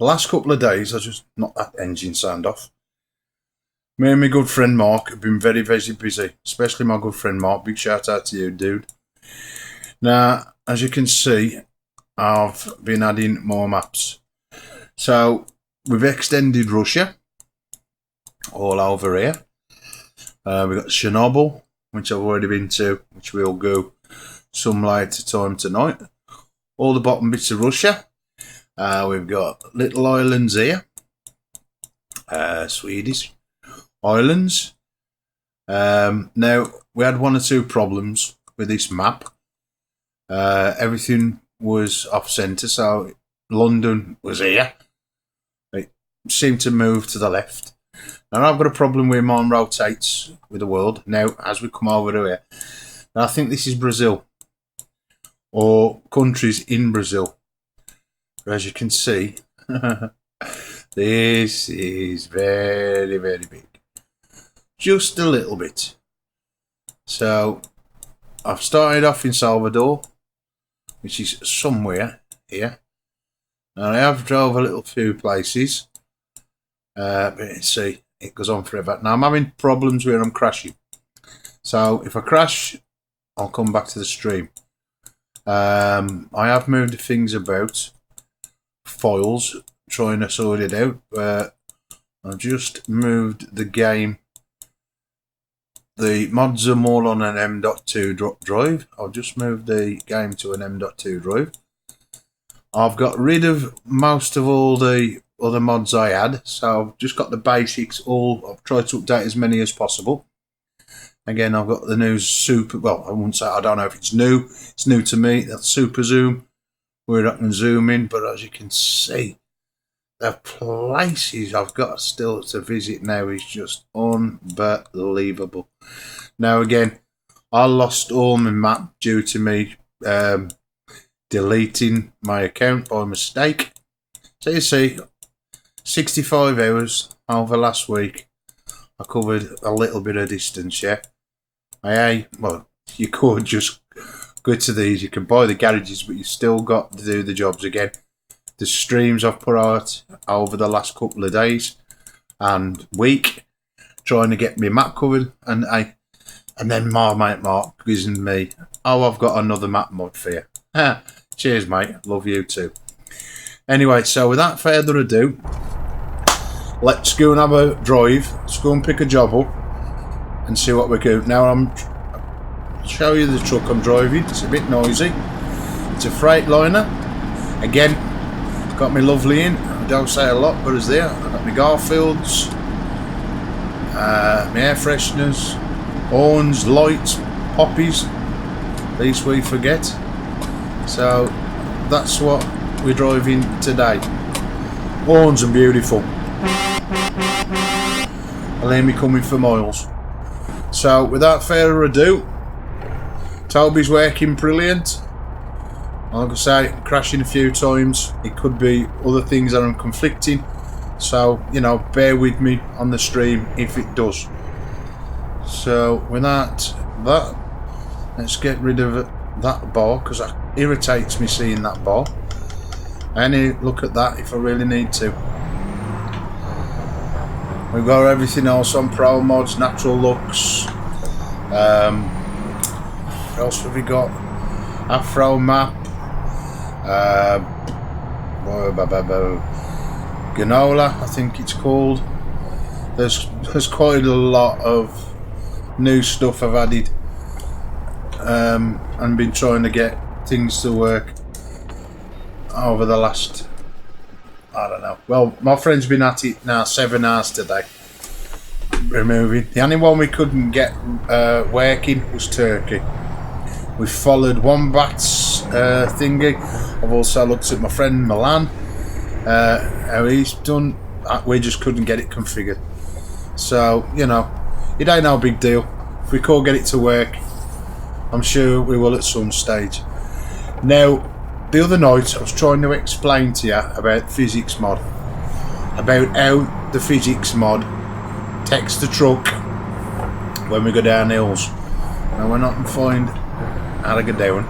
The last couple of days, I just knocked that engine sound off. Me and my good friend Mark have been very, very busy, especially my good friend Mark. Big shout out to you, dude. Now, as you can see, I've been adding more maps. So, we've extended Russia all over here. We've got Chernobyl, which I've already been to, which we'll go some later time tonight. All the bottom bits of Russia. We've got little islands here. Swedish islands. Now, we had one or two problems with this map. Everything was off centre, so London was here. It seemed to move to the left. Now, I've got a problem where mine rotates with the world. Now, as we come over to here, I think this is Brazil, or countries in Brazil. As you can see, this is very, very big. Just a little bit. So, I've started off in Salvador, which is somewhere here. And I have drove a little few places. But you see, it goes on forever. Now, I'm having problems where I'm crashing. So, if I crash, I'll come back to the stream. I have moved things about. Files, trying to sort it out, but I've just moved the game. The mods are more on an M.2 drive. I've just moved the game to an M.2 drive. I've got rid of most of all the other mods I had, so I've just got the basics all. I've tried to update as many as possible. Again, I've got the new super, well, I wouldn't say, I don't know if it's new to me, that's super zoom, where I can zoom in, but as you can see, the places I've got still to visit now is just unbelievable. Now again, I lost all my map due to me deleting my account by mistake. So you see, 65 hours over last week, I covered a little bit of distance, yeah. Well, you could just go to these, you can buy the garages, but you still got to do the jobs again. The streams I've put out over the last couple of days and week, trying to get my map covered, and then my mate Mark giving me, oh, I've got another map mod for you. Cheers, mate. Love you too. Anyway, so without further ado, let's go and have a drive. Let's go and pick a job up and see what we do. Now, I'll show you the truck I'm driving. It's a bit noisy. It's a Freightliner. Again, got me lovely in. I don't say a lot, but it's there. I've got my Garfields, my air fresheners, horns, lights, poppies. Least we forget. So that's what we're driving today. Horns are beautiful. I'll hear me coming for miles. So without further ado, Toby's working brilliant. Like I say, crashing a few times. It could be other things that are conflicting. So, you know, bear with me on the stream if it does. So without that, let's get rid of that bar, because it irritates me seeing that bar. I only look at that if I really need to. We've got everything else on Pro Mods, Natural Looks. What else have we got? Afro Map. Ganola, I think it's called. There's quite a lot of new stuff I've added, and been trying to get things to work over the last, I don't know. Well, my friend's been at it now 7 hours today, removing. The only one we couldn't get working was Turkey. We followed Wombat's thingy. I've also looked at my friend Milan, how he's done. We just couldn't get it configured. So, you know, it ain't no big deal. If we could get it to work, I'm sure we will at some stage. Now, the other night I was trying to explain to you about physics mod, about how the physics mod takes the truck when we go down hills. Now we're not going to find how to go down.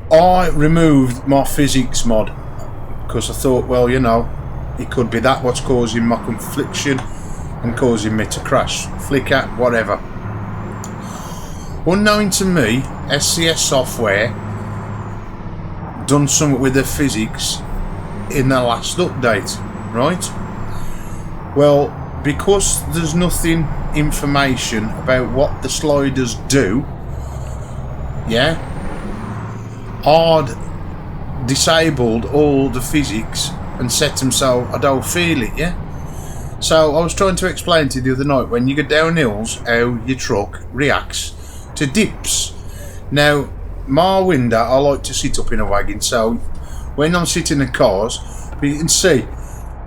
I removed my physics mod because I thought, well, you know, it could be that what's causing my confliction and causing me to crash, flicker, whatever. Unknown to me, SCS software done something with the physics in the last update, right? Well, because there's nothing information about what the sliders do, yeah, I'd disabled all the physics and set them so I don't feel it, yeah? So I was trying to explain to you the other night, when you go down hills, how your truck reacts to dips. Now, my window, I like to sit up in a wagon, so when I'm sitting in cars, you can see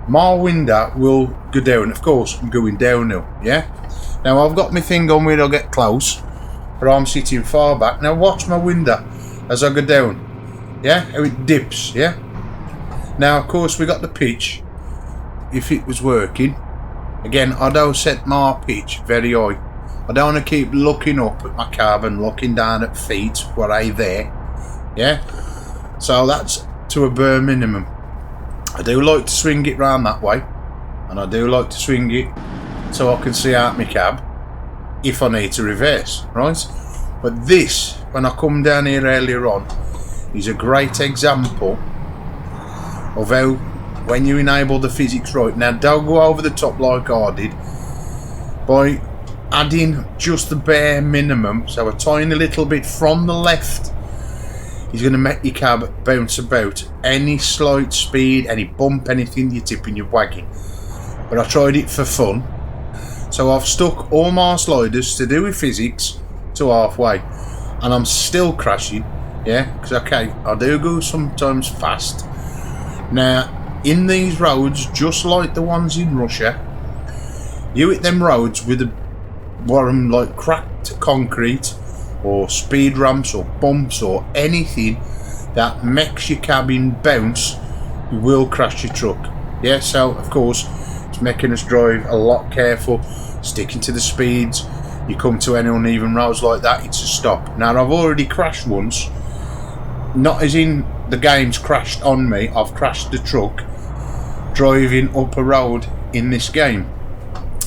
my window will go down. Of course, I'm going downhill, yeah? Now, I've got my thing on where I get close, but I'm sitting far back. Now, watch my window as I go down, yeah? How it dips, yeah? Now, of course, we got the pitch. If it was working, again, I don't set my pitch very high. I don't want to keep looking up at my cab and looking down at feet, what are there, yeah? So that's to a bare minimum. I do like to swing it round that way, and I do like to swing it so I can see out my cab if I need to reverse, right? But this, when I come down here earlier on, is a great example of how, when you enable the physics right. Now, don't go over the top like I did by adding just the bare minimum, so a tiny little bit from the left is going to make your cab bounce about any slight speed, any bump, anything you're tipping your wagon. But I tried it for fun, so I've stuck all my sliders to do with physics to halfway, and I'm still crashing, yeah, because okay, I do go sometimes fast. Now, in these roads, just like the ones in Russia, you hit them roads with like cracked concrete or speed ramps or bumps or anything that makes your cabin bounce, you will crash your truck. Yeah, so of course it's making us drive a lot careful, sticking to the speeds. You come to any uneven roads like that, it's a stop. Now, I've already crashed once, not as in the game's crashed on me, I've crashed the truck driving up a road in this game.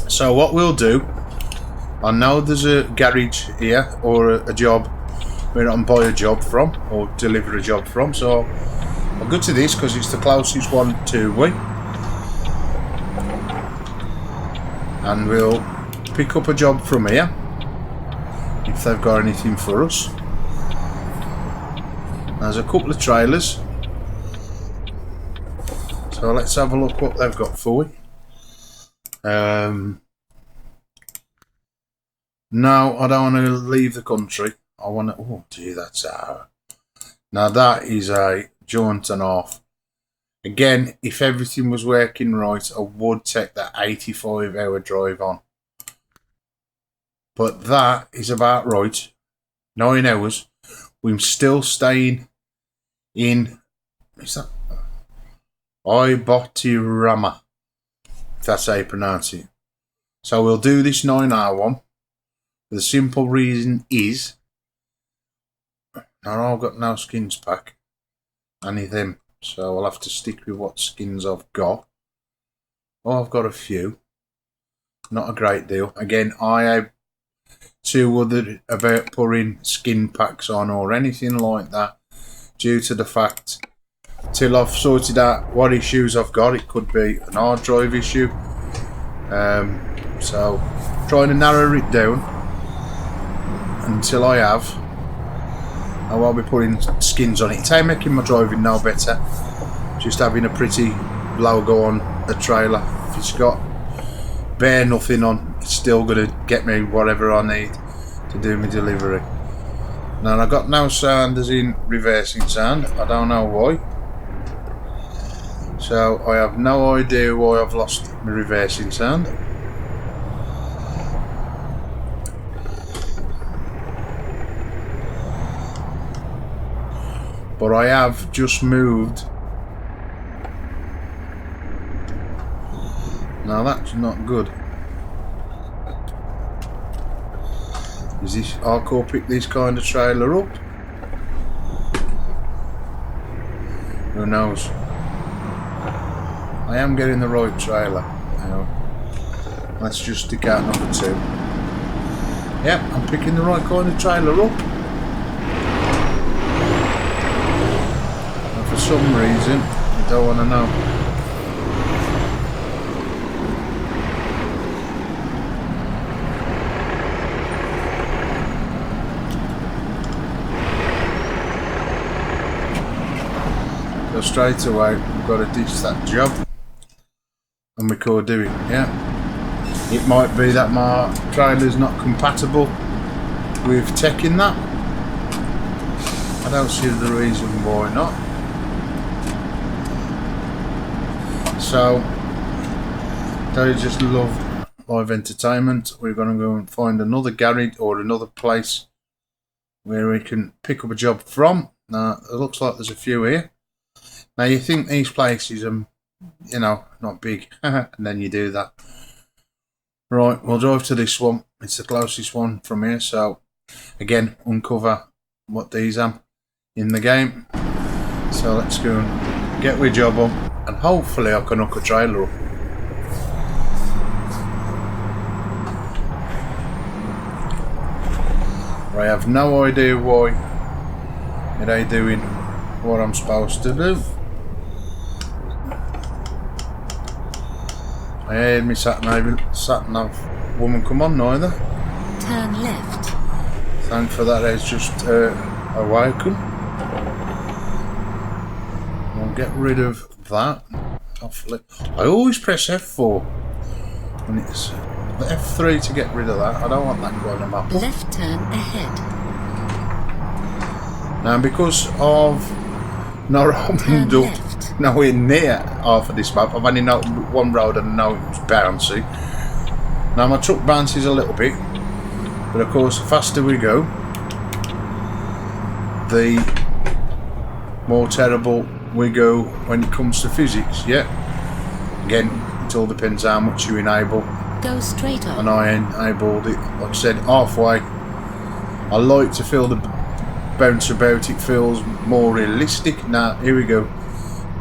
So what we'll do, I know there's a garage here or a job where I can buy a job from or deliver a job from, so I'll go to this because it's the closest one to me, and we'll pick up a job from here if they've got anything for us. There's a couple of trailers, so let's have a look what they've got for you. No, I don't want to leave the country. I want to... Oh, gee, that's a... Now, that is a jaunt and off. Again, if everything was working right, I would take that 85-hour drive on. But that is about right. 9 hours. We're still staying in... Is that... Ibotirama, if that's how you pronounce it. So we'll do this 9-hour one. The simple reason is, now I've got no skins pack, I need them, so I'll have to stick with what skins I've got. Oh, I've got a few, not a great deal. Again, I have two other about putting skin packs on or anything like that, due to the fact, till I've sorted out what issues I've got, it could be an hard drive issue, so trying to narrow it down. Until I have, I won't be putting skins on it. It's ain't making my driving no better. Just having a pretty logo on a trailer. If it's got bare nothing on, it's still going to get me whatever I need to do my delivery. Now, I've got no sound as in reversing sound. I don't know why. So I have no idea why I've lost my reversing sound. But I have just moved. Now that's not good. Is this hardcore pick this kind of trailer up? Who knows? I am getting the right trailer. Now, let's just stick out number 2. Yep, I'm picking the right kind of trailer up. And for some reason, I don't want to know. So straight away, we've got to ditch that job. And we could do it, yeah. It might be that my trailer's not compatible with taking that. I don't see the reason why not. So, they just love live entertainment. We're going to go and find another garage or another place where we can pick up a job from. Now, it looks like there's a few here. Now, you think these places are, you know, not big, and then you do that. Right, we'll drive to this one. It's the closest one from here, so again, uncover what these are in the game. So let's go and get my job on, and hopefully I can hook a trailer up. I have no idea why it ain't doing what I'm supposed to do. I heard me sat nav woman come on neither. Turn left. Thank for that, it's just awakened. We'll get rid of that. I always press F4 when it's the F3 to get rid of that. I don't want that going on map. Left turn ahead. Now because of not opened up nowhere near half of this map, I've only known one road and I know it was bouncy. Now my truck bounces a little bit, but of course the faster we go, the more terrible we go when it comes to physics, yeah? Again, it all depends how much you enable. Go straight on. And I enabled it, like I said, halfway. I like to feel the bounce about, it feels more realistic. Now, here we go.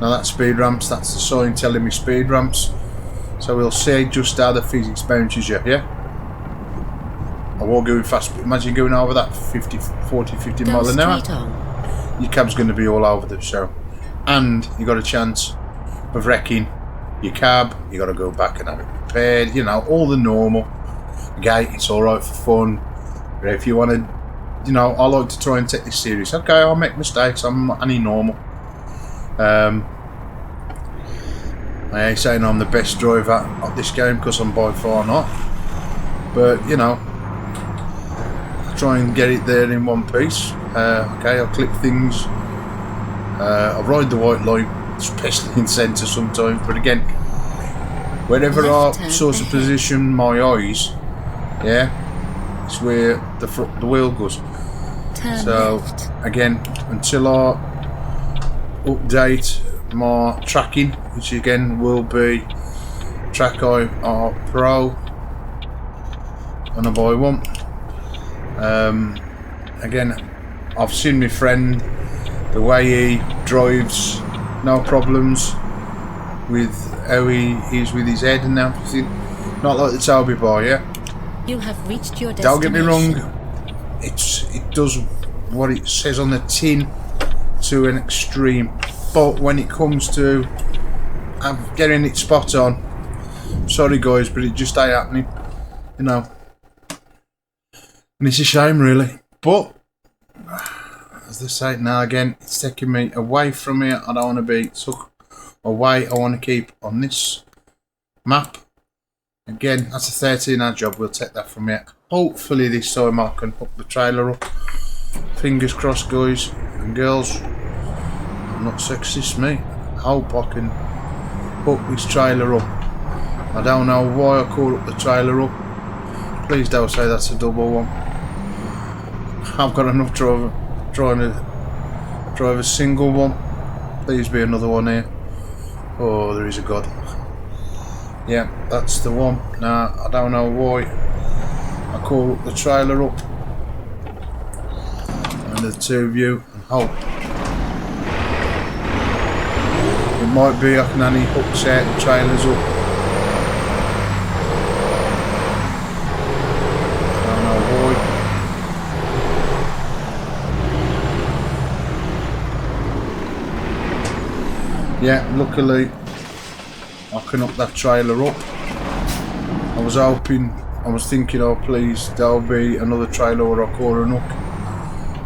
Now that's speed ramps, that's the sign telling me speed ramps. So we'll see just how the physics bounces you, yeah? I won't go fast, imagine going over that 40, 50 mile an hour. Your cab's going to be all over the show. And you got a chance of wrecking your cab, you got to go back and have it repaired, you know, all the normal. Okay, it's alright for fun. But if you want to, you know, I like to try and take this serious. Okay, I'll make mistakes, I'm not any normal. I ain't saying I'm the best driver at this game because I'm by far not. But, you know, I try and get it there in one piece. Okay, I'll click things. I ride the white line, especially in centre sometimes. But again, wherever I sort of position my eyes, yeah, it's where the wheel goes. So again, until I update my tracking, which again will be TrackEye R Pro and a buy one. Again, I've seen my friend, the way he drives, no problems with how he is with his head and everything. Not like the Toby boy, yeah? You have reached your destination. Don't get me wrong, it does what it says on the tin to an extreme, but when it comes to getting it spot on, sorry guys, but it just ain't happening, you know. And it's a shame really, but as they say now, again, it's taking me away from here. I don't want to be took away. I want to keep on this map. Again, that's a 13-hour job. We'll take that from here. Hopefully this time I can hook the trailer up. Fingers crossed, guys and girls. I'm not sexist, me. I hope I can hook this trailer up. I don't know why I called up the trailer up. Please don't say that's a double one. I've got enough trying to drive a single one. Please be another one here. Oh, there is a God. Yeah, that's the one. Now, I don't know why I call up the trailer up and the two of you and hope it might be I can only hook certain trailers up. I don't know why. Yeah, luckily I can hook that trailer up. I was thinking, oh please, there'll be another trailer where I call an hook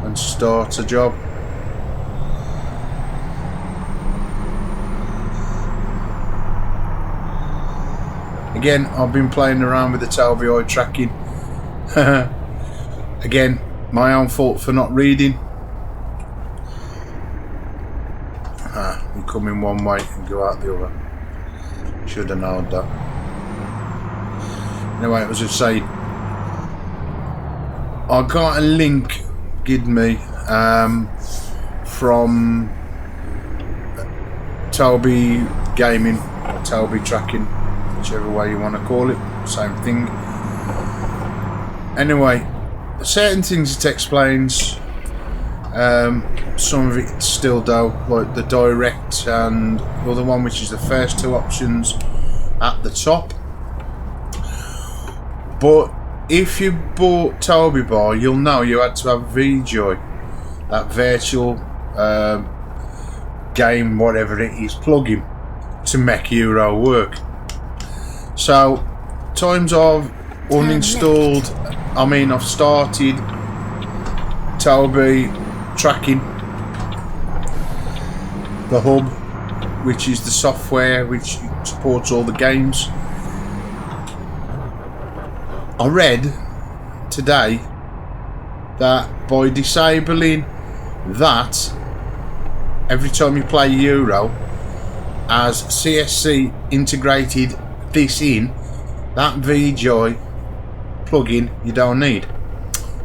and start a job. Again, I've been playing around with the Tailby eye tracking. Again, my own fault for not reading. You come in one way and go out the other. Should have known that. Anyway, as I say, I got a link given me from Tailby Gaming, or Tailby Tracking, whichever way you want to call it, same thing. Anyway, certain things it explains, some of it still don't, like the direct and the other one, which is the first two options at the top. But if you bought Tailby Bar, you'll know you had to have VJoy, that virtual game, whatever it is, plugin to make Euro work. So, times I've uninstalled, I've started Tailby Tracking, the hub, which is the software which supports all the games. I read today that by disabling that, every time you play Euro, as CSC integrated this in, that VJoy plugin you don't need.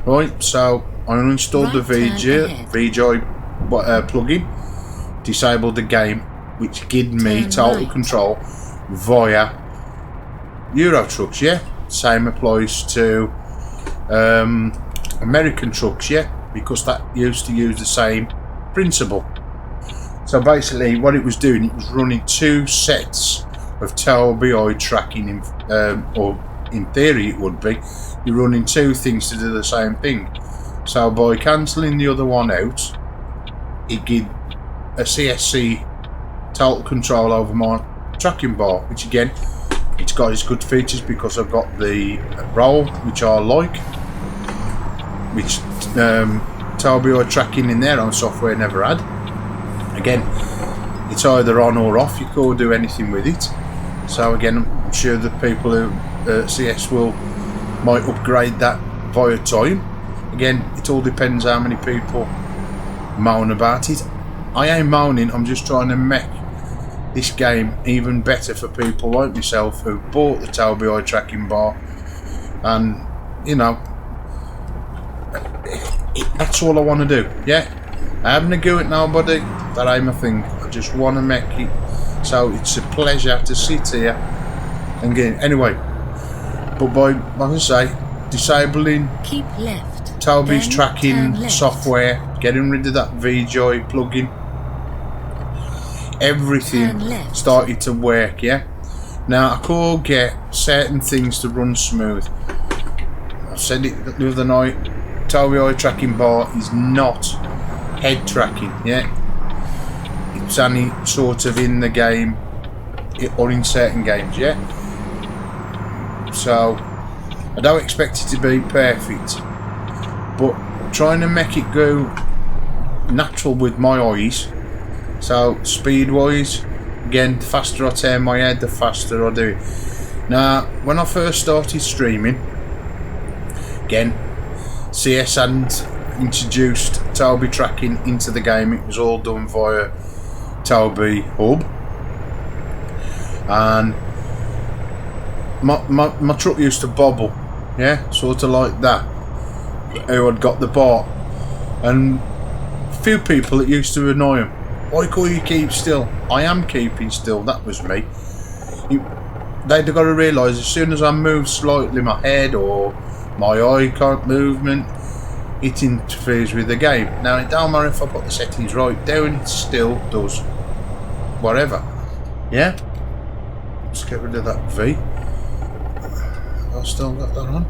Right, so I uninstalled the VJoy plugin, disabled the game, which gave me total control via Euro trucks, yeah? Same applies to American trucks, yeah, because that used to use the same principle. So basically what it was doing, it was running two sets of Tailby eye tracking, or in theory it would be, you're running two things to do the same thing. So by cancelling the other one out, it gives a CSC total control over my tracking bar, which again, it's got its good features because I've got the roll, which I like, which Tailby eye tracking in their own software never had. Again, it's either on or off, you can't do anything with it. So again, I'm sure the people who CS might upgrade that via time. Again, it all depends how many people moan about it. I ain't moaning, I'm just trying to make this game even better for people like myself who bought the Tailby eye tracking bar, and you know, that's all I want to do. Yeah, I haven't a go at nobody, that ain't my thing. I just want to make it so it's a pleasure to sit here and get anyway. But by, like I say, disabling keep left, Tailby's then tracking turn left. software, getting rid of that VJoy plugin, everything started to work, yeah? Now, I could get certain things to run smooth. I said it the other night, Tailby eye tracking bar is not head tracking, yeah? It's only sort of in the game, or in certain games, yeah? So, I don't expect it to be perfect, but trying to make it go natural with my eyes. So speed wise, again, the faster I turn my head, the faster I do it. Now, when I first started streaming, again, CS hadn't introduced Tailby tracking into the game. It was all done via Tailby hub, and my truck used to bobble, yeah, sort of like that, who had got the bar, and a few people it used to annoy them. Why can't you keep still? I am keeping still, that was me. They'd got to realise as soon as I move slightly my head or my eye movement, it interferes with the game. Now it don't matter if I put the settings right down, it still does. whatever. Yeah? Let's get rid of that V. I've still got that on.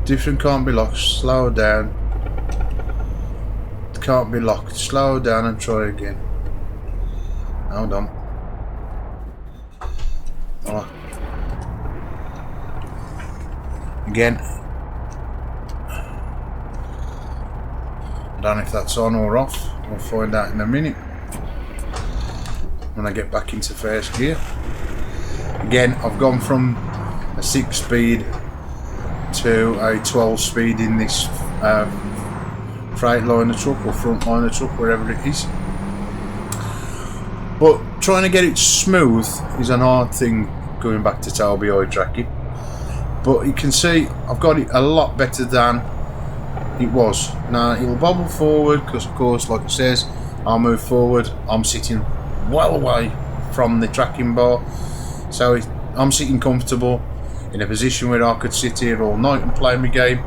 Different can't be locked. Slow down. Can't be locked. Slow down and try again. Hold on. Oh. Again. I don't know if that's on or off. We'll find out in a minute when I get back into first gear. Again, I've gone from a 6-speed to a 12-speed in this Freightliner truck or Frontliner truck, wherever it is. But trying to get it smooth is an hard thing going back to Toby eye tracking. But you can see I've got it a lot better than it was. Now it'll bobble forward because, of course, like it says, I'll move forward. I'm sitting well away from the tracking bar, so I'm sitting comfortable in a position where I could sit here all night and play my game.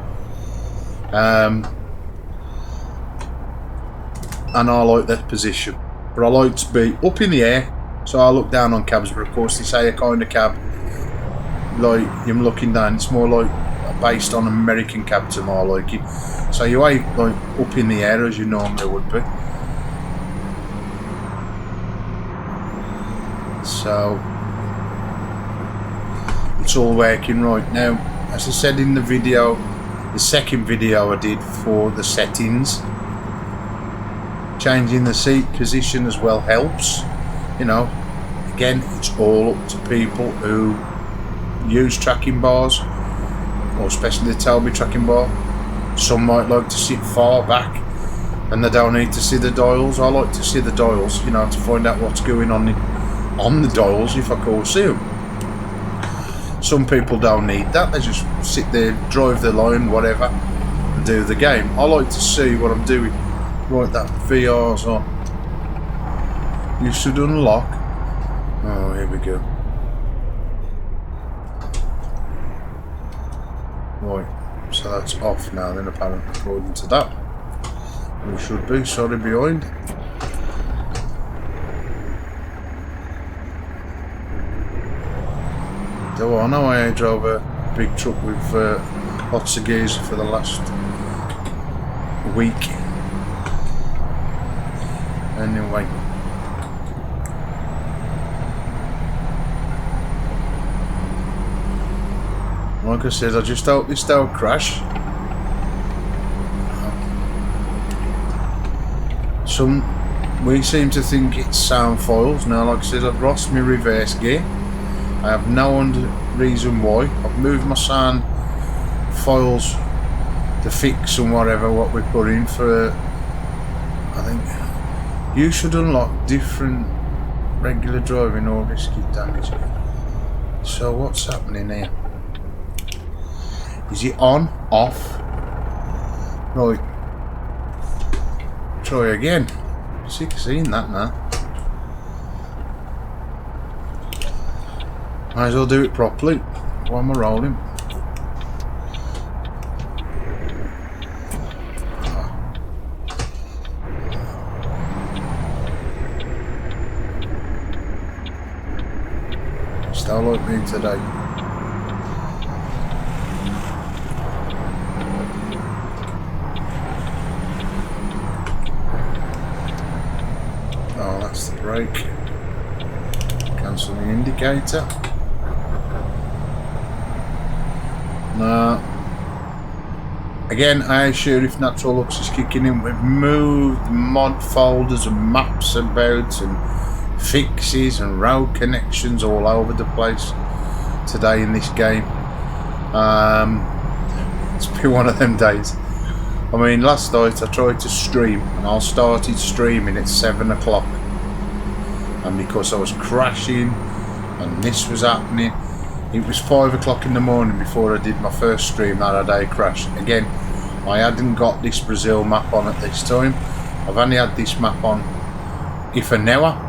And I like that position, but I like to be up in the air, so I look down on cabs. But of course they say a kind of cab like you're looking down, it's more like based on American cab to my liking, so you ain't like up in the air as you normally would be. So it's all working right now. As I said in the video, the second video I did for the settings, changing the seat position as well helps. You know, again, it's all up to people who use tracking bars, or especially the Toby tracking bar. Some might like to sit far back and they don't need to see the dials. I like to see the dials, you know, to find out what's going on the dials if I can see them. Some people don't need that, they just sit there, drive the line, whatever, and do the game. I like to see what I'm doing. Right, that VR's on. You should unlock. Oh, here we go. Right, so that's off now then, apparently, according to that. We should be, sorry, behind. Though I know I drove a big truck with lots of gears for the last week. Anyway. Like I said, I just hope this don't crash. We seem to think it's sound foils. Now, like I said, I've lost my reverse gear. I have no reason why. I've moved my sound foils to fix and whatever what we put in for. I think you should unlock different regular driving or risk damage. So what's happening here? Is it on? Off? Right. Try again. Sick of seeing that now. Might as well do it properly while I'm rolling. Still like me today. Oh, that's the brake. Cancel the indicator. Now, again, I assure if Natural Lux is kicking in, we've moved mod folders and maps about and fixes and road connections all over the place today in this game. It's been one of them days. I mean, last night I tried to stream and I started streaming at 7 o'clock, and because I was crashing and this was happening, it was 5 o'clock in the morning before I did my first stream that day crash. Again, I hadn't got this Brazil map on at this time. I've only had this map on if an hour.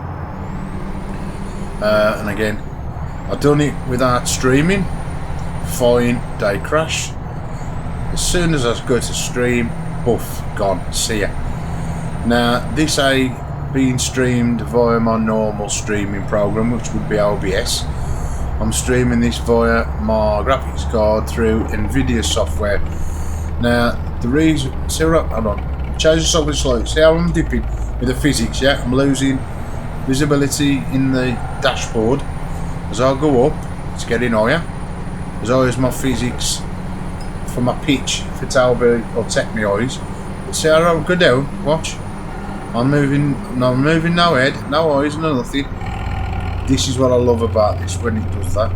And again, I've done it without streaming. Fine, day crash. As soon as I go to stream, boof, gone. See ya. Now, this being streamed via my normal streaming program, which would be OBS. I'm streaming this via my graphics card through NVIDIA software. Now, the reason, see, hold on, change the software slightly. See how I'm dipping with the physics, yeah? I'm losing visibility in the dashboard. As I go up, it's getting higher. As high as my physics for my pitch for Talbot or take my eyes. But see how I go down, watch. I'm moving no head, no eyes, no nothing. This is what I love about this when it does that.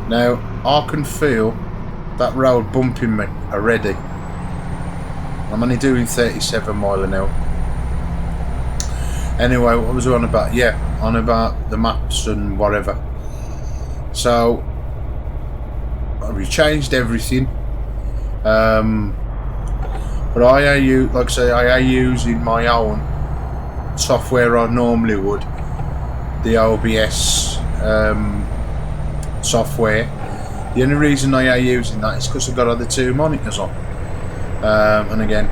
Now, I can feel that road bumping me already. I'm only doing 37 miles an hour. Anyway, what was I on about? Yeah, on about the maps and whatever. So, we changed everything. But I am using my own software I normally would. The OBS software. The only reason I am using that is because I've got other two monitors on. And again,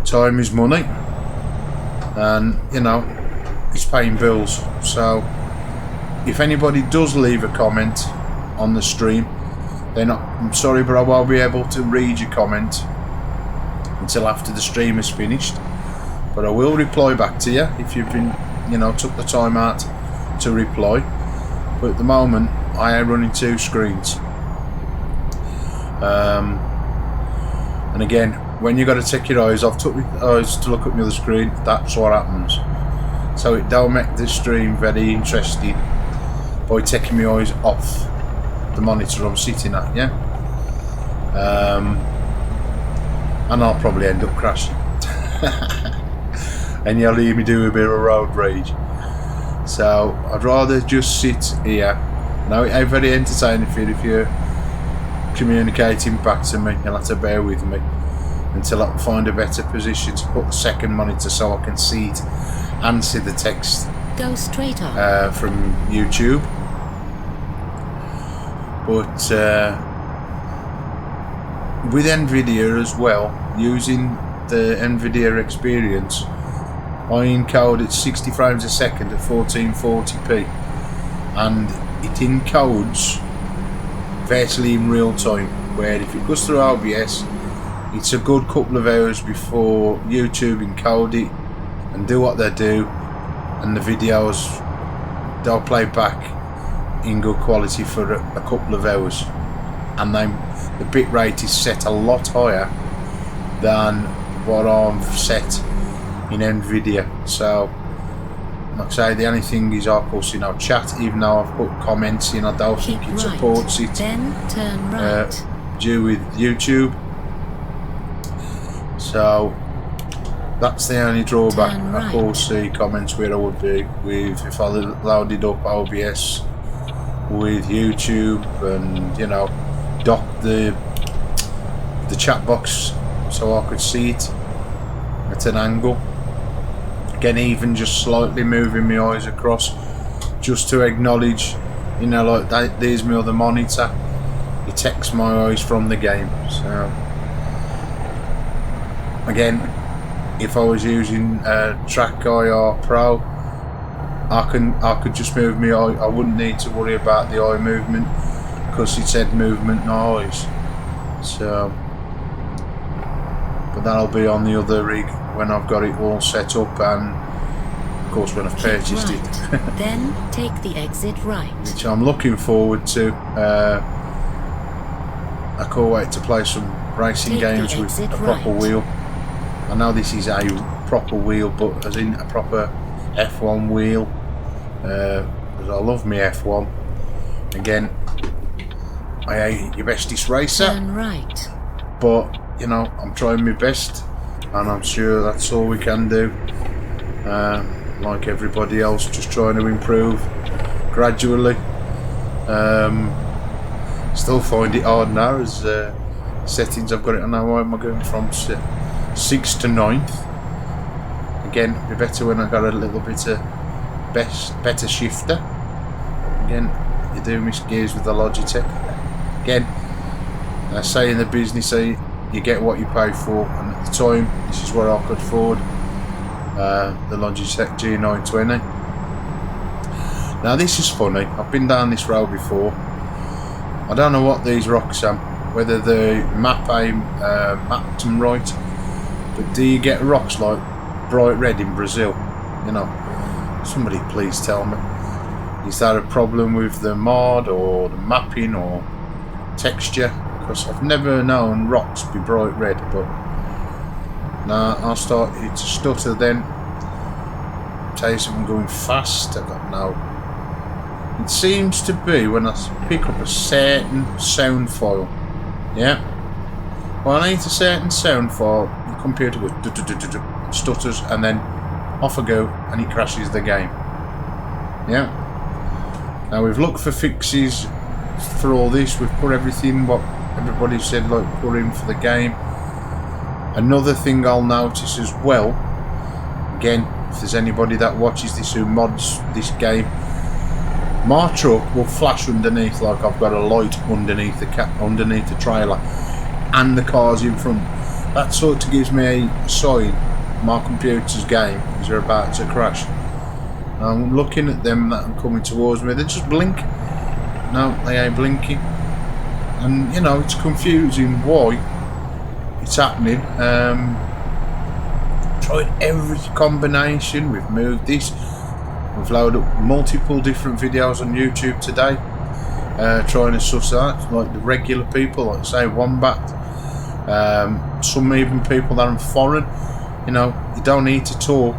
time is money, and you know, it's paying bills. So if anybody does leave a comment on the stream, then I'm sorry, but I won't be able to read your comment until after the stream is finished. But I will reply back to you if you've been, you know, took the time out to reply. But at the moment, I am running two screens. And again, when you got to take your eyes off, took my eyes to look at the other screen, that's what happens. So it don't make the stream very interesting by taking my eyes off the monitor I'm sitting at, yeah? And I'll probably end up crashing. And you'll hear me do a bit of road rage. So I'd rather just sit here. Now it ain't very entertaining for you if you're communicating back to me. You'll have to bear with me until I can find a better position to put the second monitor so I can see it and see the text. Go straight on. From YouTube. But with NVIDIA as well, using the NVIDIA experience, I encode at 60 frames a second at 1440p, and it encodes virtually in real time, where if it goes through OBS, it's a good couple of hours before YouTube encode it and do what they do, and the videos, they'll play back in good quality for a couple of hours, and then the bit rate is set a lot higher than what I've set in NVIDIA. So like I say, the only thing is, of course, you know, chat, even though I've put comments in, I don't think it supports it. Then turn right. Due with YouTube. So that's the only drawback. I can't see comments where I would be with if I loaded up OBS with YouTube and, you know, docked the chat box so I could see it at an angle. Again, even just slightly moving my eyes across just to acknowledge, you know, like that, there's my other monitor. It takes my eyes from the game. So again, if I was using Track IR Pro, I could just move my eye. I wouldn't need to worry about the eye movement because it's head movement, no eyes. So, but that'll be on the other rig when I've got it all set up, and of course when I've purchased it. Then take the exit right. Which I'm looking forward to. I can't wait to play some racing games with a proper wheel. I know this is a proper wheel, but as in a proper F1 wheel. Because I love my F1. Again, I ain't your bestest racer. Turn right. But, you know, I'm trying my best, and I'm sure that's all we can do. Like everybody else, just trying to improve gradually. Still find it hard now as settings I've got it on now. Why am I going from 6th to 9th? Again, it'd be better when I got a little bit of better shifter. Again, you do miss gears with the Logitech. Again, I say in the business, you get what you pay for, and at the time, this is what I could afford. the Logitech G920. Now this is funny, I've been down this road before. I don't know what these rocks are, whether they mapped them right, but do you get rocks like bright red in Brazil? You know, somebody please tell me. Is that a problem with the mod or the mapping or texture? Because I've never known rocks be bright red, but now I started to stutter then. Tell you something, going fast, I got no. It seems to be when I pick up a certain sound file. Yeah. When I hit a certain sound file, the computer goes stutters, and then off I go, and it crashes the game. Yeah. Now we've looked for fixes for all this. We've put everything what everybody said like put in for the game. Another thing I'll notice as well, again, if there's anybody that watches this who mods this game, my truck will flash underneath like I've got a light underneath the trailer, and the cars in front. That sort of gives me a sign my computer's game is about to crash. I'm looking at them that are coming towards me. They just blink. No, they ain't blinking, and you know it's confusing why it's happening. Tried every combination. We've moved this. We've loaded up multiple different videos on YouTube today, trying to suss out like the regular people, like say Wombat, some even people that are foreign. You know, you don't need to talk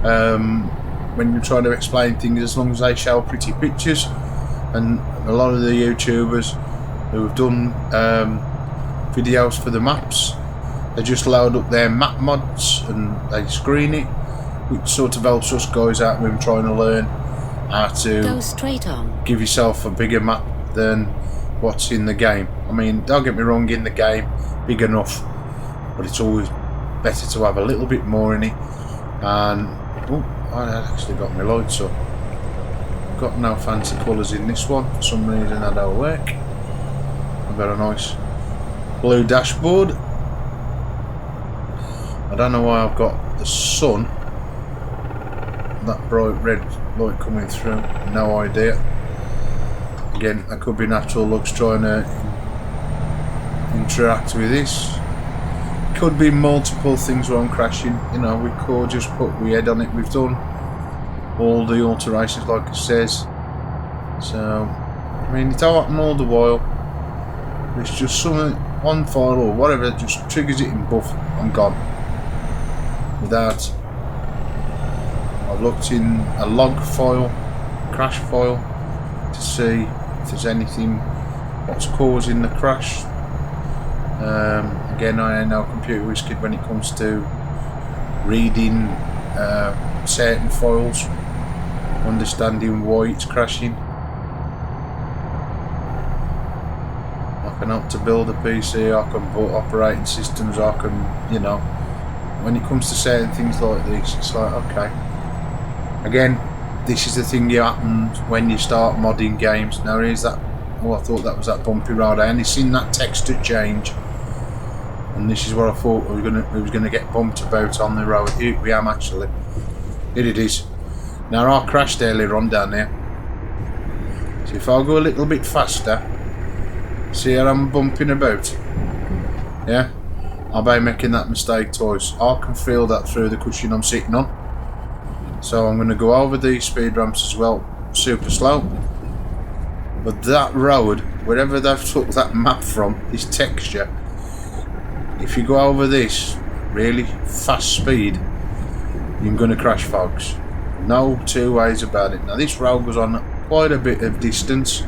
when you're trying to explain things as long as they show pretty pictures. And a lot of the YouTubers who have done videos for the maps, they just load up their map mods and they screen it, which sort of helps us guys out when trying to learn how to Go straight on. give yourself a bigger map than what's in the game. I mean, don't get me wrong, in the game, big enough, but it's always better to have a little bit more in it. And oh, I actually got my lights up. Got no fancy colours in this one. For some reason that don't work. I've got a nice blue dashboard. I don't know why I've got the sun, that bright red light coming through. No idea. Again, that could be natural looks trying to interact with this. Could be multiple things where I'm crashing. You know, we could just put we head on it. We've done all the alterations like it says. So I mean, it don't happen all the while. It's just something, one file or whatever, just triggers it in buff. I'm gone. Without, I've looked in a log file, crash file, to see if there's anything what's causing the crash. Again, I ain't no computer whiz kid when it comes to reading certain files, understanding why it's crashing. I can help to build a PC, I can put operating systems, I can, you know, when it comes to certain things like this, it's like, okay. Again, this is the thing that happens when you start modding games. Now here's that, oh, I thought that was that bumpy road. I only seen that texture change, and this is what I thought we was gonna get bumped about on the road. Here we am actually. Here it is. Now I crashed earlier on down there. So if I go a little bit faster, see how I'm bumping about. Yeah? I'll be making that mistake twice. I can feel that through the cushion I'm sitting on. So I'm going to go over these speed ramps as well, super slow. But that road, wherever they've took that map from, this texture, if you go over this really fast speed, you're going to crash, folks. No two ways about it. Now this road goes on quite a bit of distance.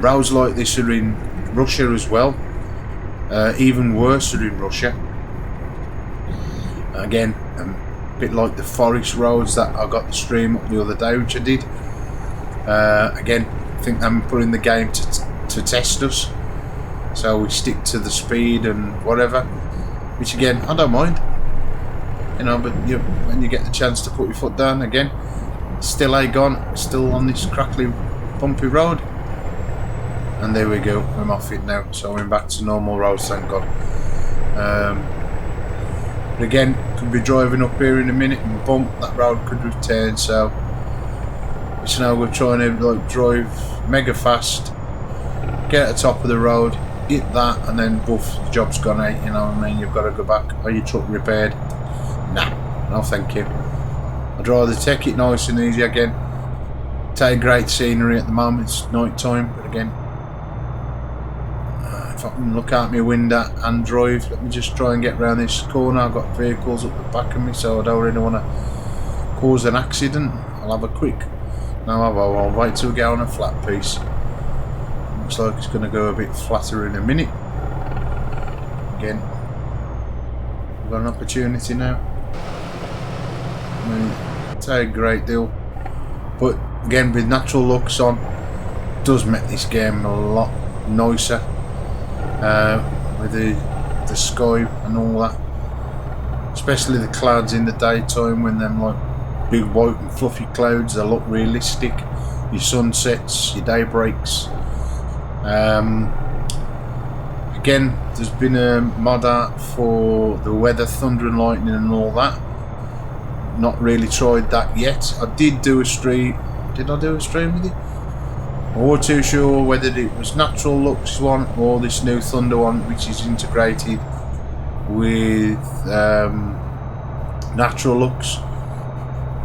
Roads like this are in Russia as well. Even worse are in Russia. Again, a bit like the forest roads that I got the stream up the other day, which I did. Again, I think I'm putting the game to test us, so we stick to the speed and whatever. Which again, I don't mind. You know, but when you get the chance to put your foot down again, still ain't gone, still on this crackly, bumpy road. And there we go, I'm off it now, so I'm back to normal roads, thank God. But again, could be driving up here in a minute and bump, that road could have turned, so it's now we're trying to like drive mega fast, get at the top of the road, hit that, and then boof, the job's gone out, you know what I mean? You've got to go back. Are your truck repaired? Nah, no thank you. I'd rather take it nice and easy again. Take great scenery at the moment, it's night time, but again, if I can look out my window and drive, let me just try and get around this corner. I've got vehicles up the back of me, so I don't really want to cause an accident. I'll have a quick, no, I'll wait till we get on a flat piece. Looks like it's going to go a bit flatter in a minute. Again, we've got an opportunity now. I mean, it's a great deal, but again, with natural looks on, it does make this game a lot nicer. With the sky and all that, especially the clouds in the daytime, when them like big white and fluffy clouds, they look realistic. Your sunsets, your day breaks. Again, there's been a mod out for the weather, thunder and lightning and all that. Not really tried that yet. I did do a stream. Did I do a stream with you? I wasn't too sure whether it was natural looks one or this new thunder one, which is integrated with natural looks.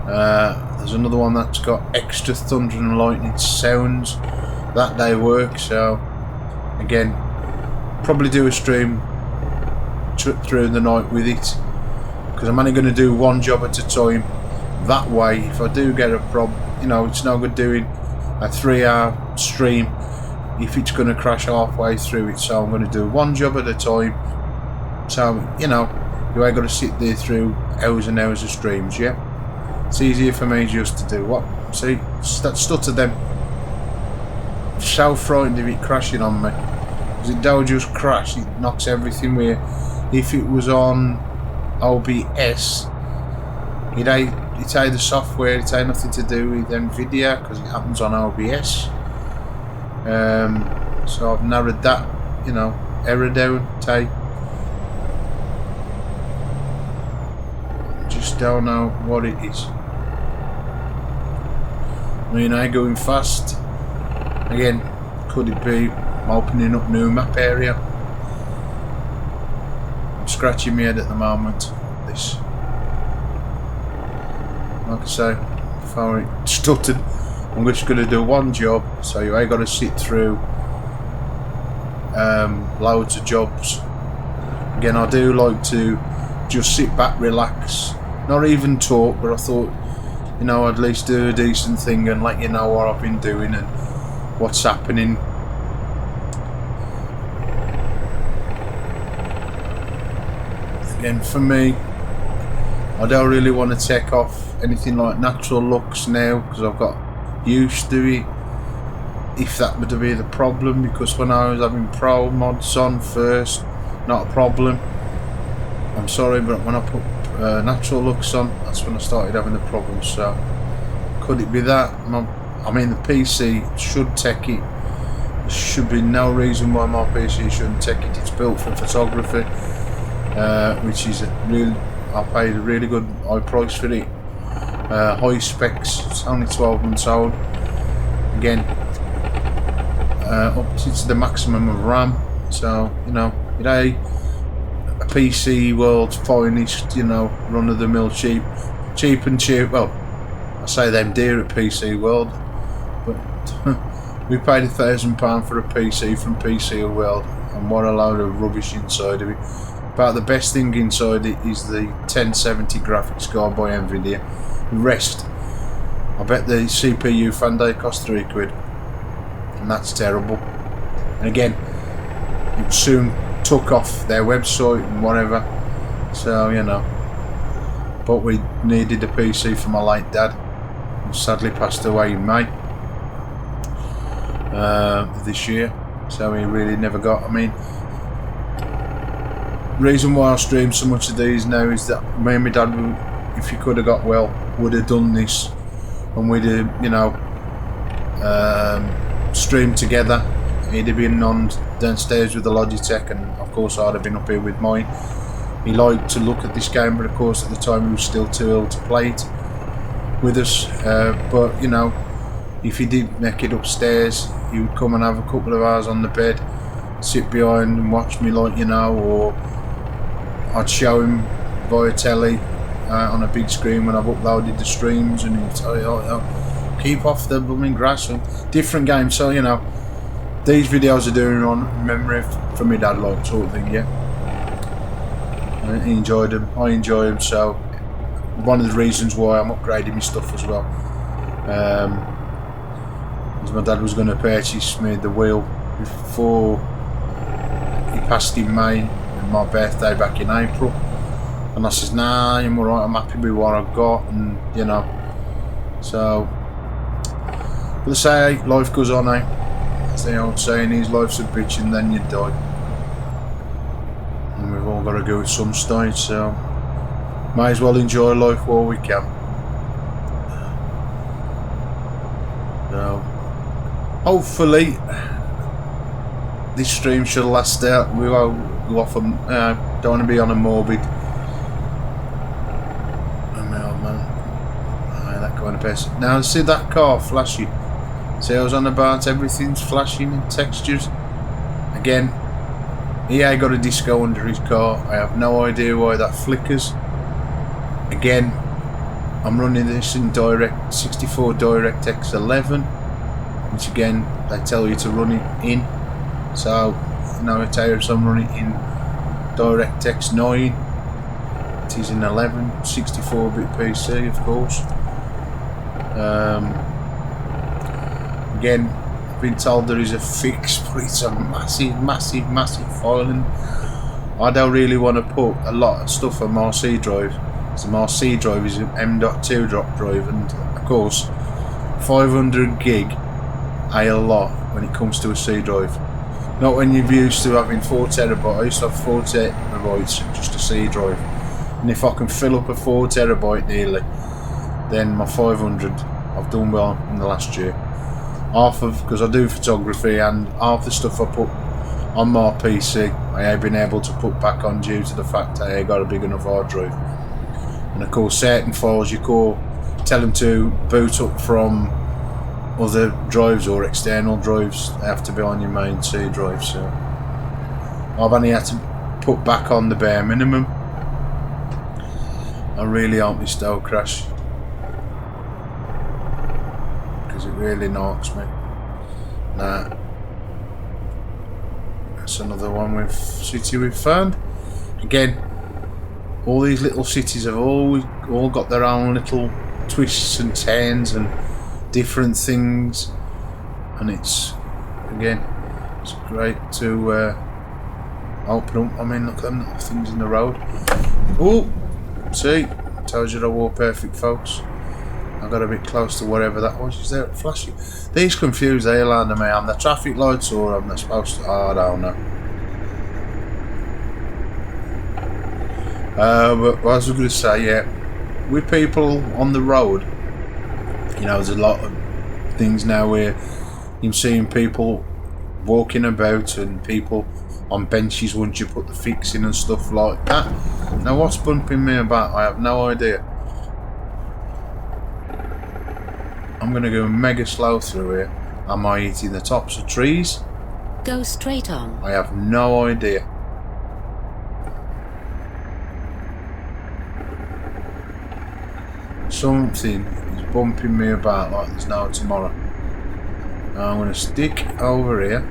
There's another one that's got extra thunder and lightning sounds that they work. So again, probably do a stream through the night with it, because I'm only going to do one job at a time. That way, if I do get a problem, you know, it's no good doing a 3-hour stream if it's going to crash halfway through it. So I'm going to do one job at a time. So, you know, you ain't got to sit there through hours and hours of streams, yeah? It's easier for me just to do what? See, that stutter them. So frightened of it crashing on me, because it don't just crash, it knocks everything where if it was on OBS, it ain't, it's either software, it ain't nothing to do with NVIDIA, because it happens on OBS. So I've narrowed that, you know, error down. Just don't know what it is. I mean, I'm going fast. Again, could it be I'm opening up new map area? I'm scratching my head at the moment. This, like I say, before it stuttered, I'm just going to do one job, so you ain't got to sit through loads of jobs. Again, I do like to just sit back, relax, not even talk, but I thought, you know, at least do a decent thing and let you know what I've been doing and what's happening. Again, for me, I don't really want to take off anything like natural looks now, because I've got used to it, if that would be the problem, because when I was having pro mods on first, not a problem. I'm sorry, but when I put natural looks on, that's when I started having the problems. So could it be that? I mean, the PC should take it. There should be no reason why my PC shouldn't take it. It's built for photography, which is I paid a really good high price for it. High specs. It's only 12 months old. Again, up to the maximum of RAM. So, you know, today a PC world's finest, you know, run-of-the-mill cheap and cheap. Well, I say them dear at PC World, but we paid £1,000 for a PC from PC World, and what a load of rubbish inside of it. About the best thing inside it is the 1070 graphics card by NVIDIA. The rest, I bet the CPU fan day cost £3, and that's terrible. And again, it soon took off their website and whatever, so you know. But we needed a PC for my late dad, who sadly passed away in May this year, so he really never got. I mean, reason why I stream so much of these now is that me and my dad, if he could have got well, would have done this, and we'd have, you know, streamed together. He'd have been on downstairs with the Logitech, and of course I'd have been up here with mine. he liked to look at this game, but of course at the time he was still too ill to play it with us. But you know, if he did make it upstairs, he would come and have a couple of hours on the bed, sit behind and watch me, like, you know, or I'd show him via telly on a big screen when I've uploaded the streams, and he'd tell you, oh, keep off the blooming grass, and different games. So, you know, these videos are doing on memory for me dad, like, sort of thing, yeah. He enjoyed them, I enjoy them, so one of the reasons why I'm upgrading my stuff as well. As my dad was going to purchase me the wheel before he passed in May, and my birthday back in April, and I says, nah, I'm alright, I'm happy with what I've got, and you know, so let's say life goes on, eh? As the old saying is, life's a bitch and then you die, and we've all got to go at some stage, so might as well enjoy life while we can. So hopefully this stream should last out. We won't go off on, don't want to be on a morbid, that kind of person. Now see that car flashing, see I was on about everything's flashing and textures. Again, EA got a disco under his car. I have no idea why that flickers. Again, I'm running this in direct 64 DirectX 11, which again they tell you to run it in. So nowadays I'm running in DirectX 9. It is in 11, 64-bit PC, of course. Again, I've been told there is a fix, but it's a massive file, and I don't really want to put a lot of stuff on my C drive. So my C drive is an M.2 drop drive, and of course 500 gig a lot when it comes to a C drive. Not when you're used to having 4 terabytes. I used to have 4 terabytes just a C drive, and if I can fill up a 4 terabyte nearly, then my 500 I've done well in the last year. Half of, because I do photography, and half the stuff I put on my PC I have been able to put back on due to the fact I got a big enough hard drive. And of course certain files you tell them to boot up from other drives or external drives, they have to be on your main C drive, so I've only had to put back on the bare minimum. I really hope this don't crash, because it really knocks me. Nah, that's another one city we've found. Again, all these little cities have all got their own little twists and turns and different things, and it's great to open up. I mean, look at them little things in the road. Oh, see, tells you I were perfect, folks. I got a bit close to whatever that was. Is there flashing? These confuse the hell out of me. On the traffic lights, or I'm not supposed to? I don't know. But what I was going to say, yeah, with people on the road, you know, there's a lot of things now where you're seeing people walking about and people on benches once you put the fix in and stuff like that. Now what's bumping me about? I have no idea. I'm going to go mega slow through here. Am I hitting the tops of trees? Go straight on. I have no idea. Something is bumping me about like there's no tomorrow. Now I'm going to stick over here.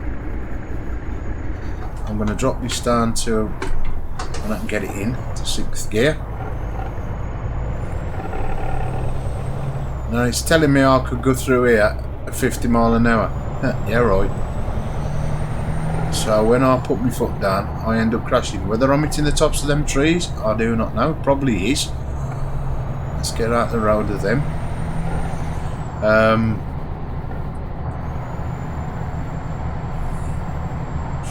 I'm going to drop this down to, and I can get it in to 6th gear. Now it's telling me I could go through here at 50 miles an hour. Yeah, right. So when I put my foot down, I end up crashing. Whether I'm hitting the tops of them trees, I do not know. Probably is. Let's get out the road of them.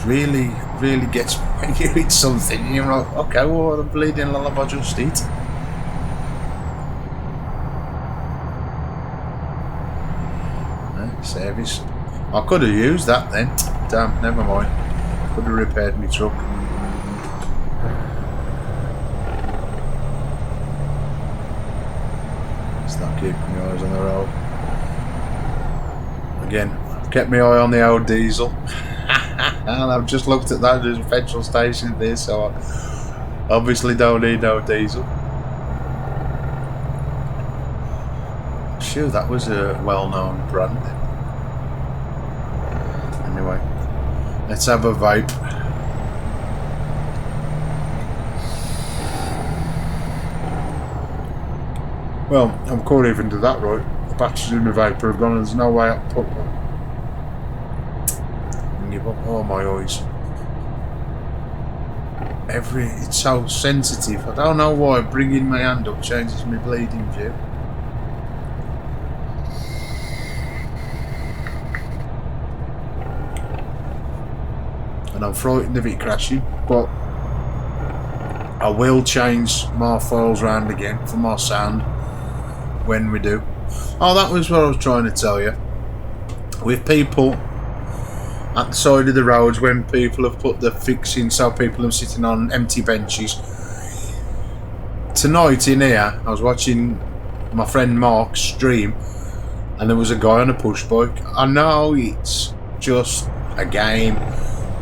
Really gets when you hit something and you're like, okay, well, I'm bleeding lullaby, just eat. Service. I could have used that then. Damn, never mind. Could have repaired my truck. Start keeping my eyes on the road. Again, kept my eye on the old diesel. And I've just looked at that, there's a petrol station there, so I obviously don't need no diesel. Sure, that was a well-known brand. Anyway, let's have a vape. Well, I'm caught even to that, right? The batteries in the vapor have gone and there's no way I can put one. Give up all my eyes. It's so sensitive. I don't know why bringing my hand up changes my bleeding view. And I'm frightened of it crashing, but I will change my files round again for my sound when we do. Oh, that was what I was trying to tell you. With people at the side of the roads, when people have put the fixing so people are sitting on empty benches. Tonight in here, I was watching my friend Mark's stream and there was a guy on a push bike. I know it's just a game,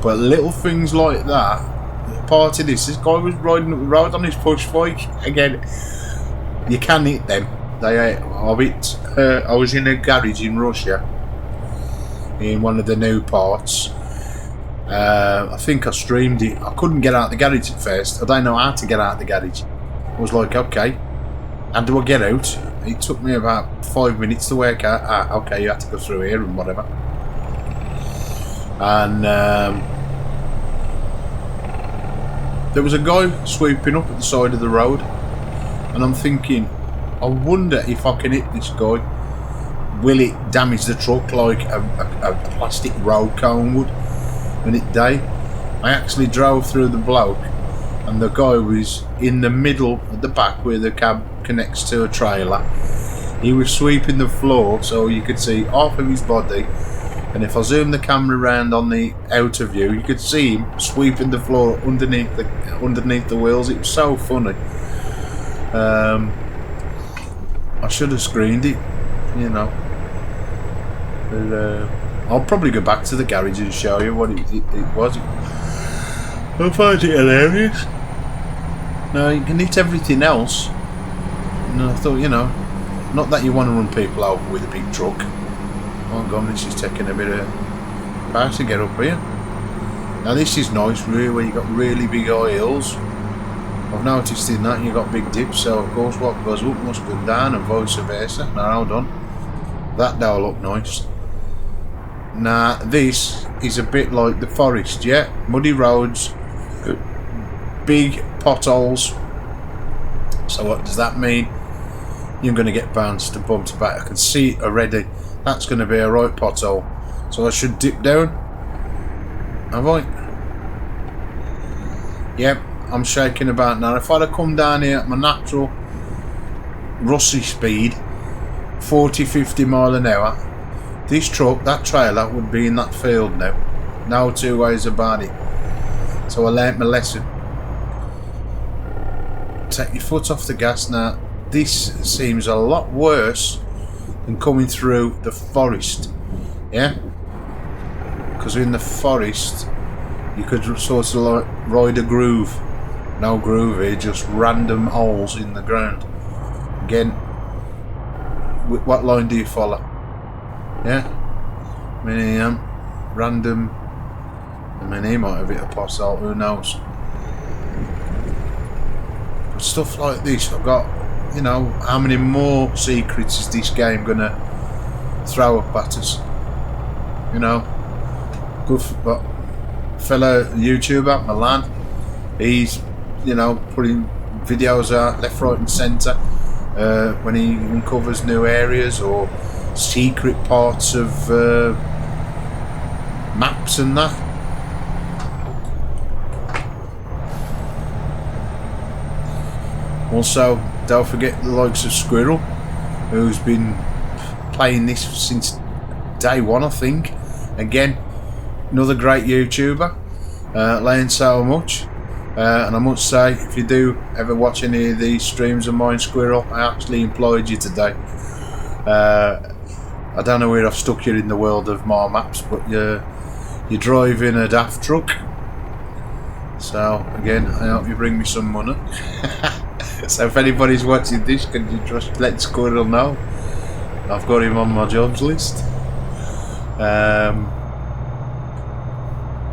but little things like that, part of this guy was riding up the road on his push bike. Again, you can hit them. I was in a garage in Russia in one of the new parts. I think I streamed it. I couldn't get out the garage at first. I don't know how to get out the garage. I was like, okay, how do I get out? It took me about 5 minutes to work out. Okay, you have to go through here and whatever. And there was a guy sweeping up at the side of the road, and I'm thinking, I wonder if I can hit this guy. Will it damage the truck like a plastic road cone would when it day? I actually drove through the bloke and the guy was in the middle at the back where the cab connects to a trailer. He was sweeping the floor so you could see half of his body, and if I zoom the camera around on the outer view you could see him sweeping the floor underneath the wheels. It was so funny. I should have screened it, you know. But, I'll probably go back to the garage and show you what it was. I find it hilarious. Now you can hit everything else, and I thought, you know, not that you want to run people over with a big truck. Oh god, this is taking a bit of power to get up here. Now this is nice, really, where you got really big high hills. I've noticed in that you got big dips, so of course what goes up must go down and vice versa. Now hold on, that don't look nice. Now this is a bit like the forest, yeah? Muddy roads, big potholes. So what does that mean? You're going to get bounced and bumped back. I can see it already. That's going to be a right pothole. So I should dip down. Have I? Yep, I'm shaking about now. If I'd have come down here at my natural rusty speed, 40-50 mile an hour, this truck, that trailer, would be in that field now. No two ways about it. So I learnt my lesson. Take your foot off the gas now. This seems a lot worse than coming through the forest. Yeah? Because in the forest, you could sort of like ride a groove. No groove here, just random holes in the ground. Again, what line do you follow? Yeah, I mean, random. I mean, he might have hit a pothole, who knows? But stuff like this, I've got, you know, how many more secrets is this game gonna throw up at us? You know, good for, fellow YouTuber Milan, he's, you know, putting videos out left, right, and centre when he uncovers new areas or secret parts of maps and that. Also, don't forget the likes of Squirrel, who's been playing this since day one, I think. Again, another great YouTuber, learned so much. And I must say, if you do ever watch any of these streams of mine, Squirrel, I actually employed you today. I don't know where I've stuck you in the world of my maps, but you're driving a daft truck. So again, I hope you bring me some money. So if anybody's watching this, can you just let Squirrel know? I've got him on my jobs list. I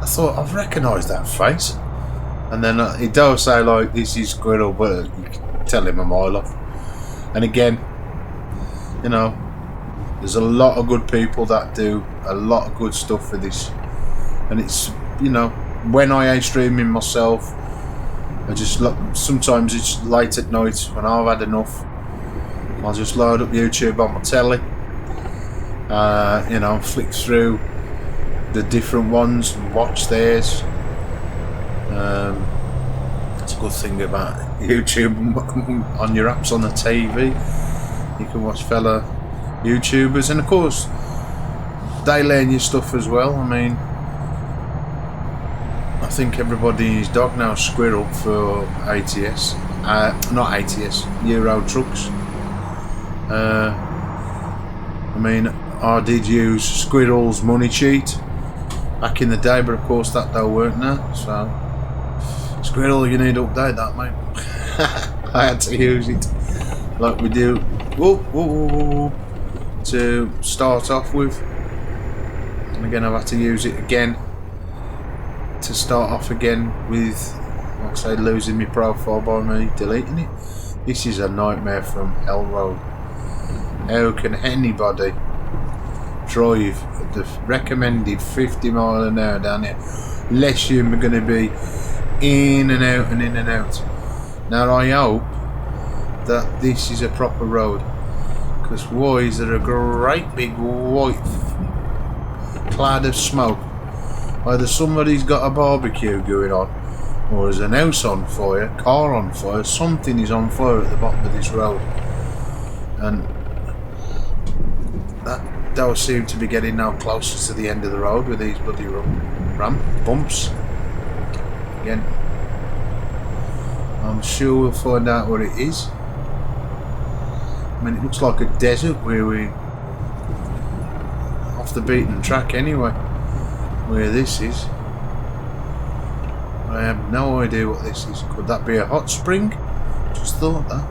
thought I've recognised that face. And then he does say like, this is Squirrel, but you can tell him a mile off. And again, you know, there's a lot of good people that do a lot of good stuff for this. And it's, you know, when I ain't streaming myself, I just look, sometimes it's late at night when I've had enough, I'll just load up YouTube on my telly, you know, flick through the different ones and watch theirs. That's a good thing about YouTube on your apps on the TV. You can watch fellow YouTubers, and of course they learn your stuff as well. I mean, I think everybody and his dog now Squirrel for ATS, not ATS, Euro trucks. I mean, I did use Squirrel's money cheat back in the day, but of course that don't work now. So Squirrel, you need to update that, mate. I had to use it like we do to start off with, and again I've had to use it again to start off again with, like I say, losing my profile by me deleting it. This is a nightmare from hell road. How can anybody drive the recommended 50 mile an hour down here unless you're going to be in and out and in and out? Now I hope that this is a proper road, because why is there a great big white cloud of smoke? Either somebody's got a barbecue going on, or there's an house on fire, car on fire, something is on fire at the bottom of this road. And that does seem to be getting now closer to the end of the road with these bloody ramp bumps. Again, I'm sure we'll find out what it is. I mean, it looks like a desert where we off the beaten track anyway, where this is. I have no idea what this is. Could that be a hot spring? Just thought that.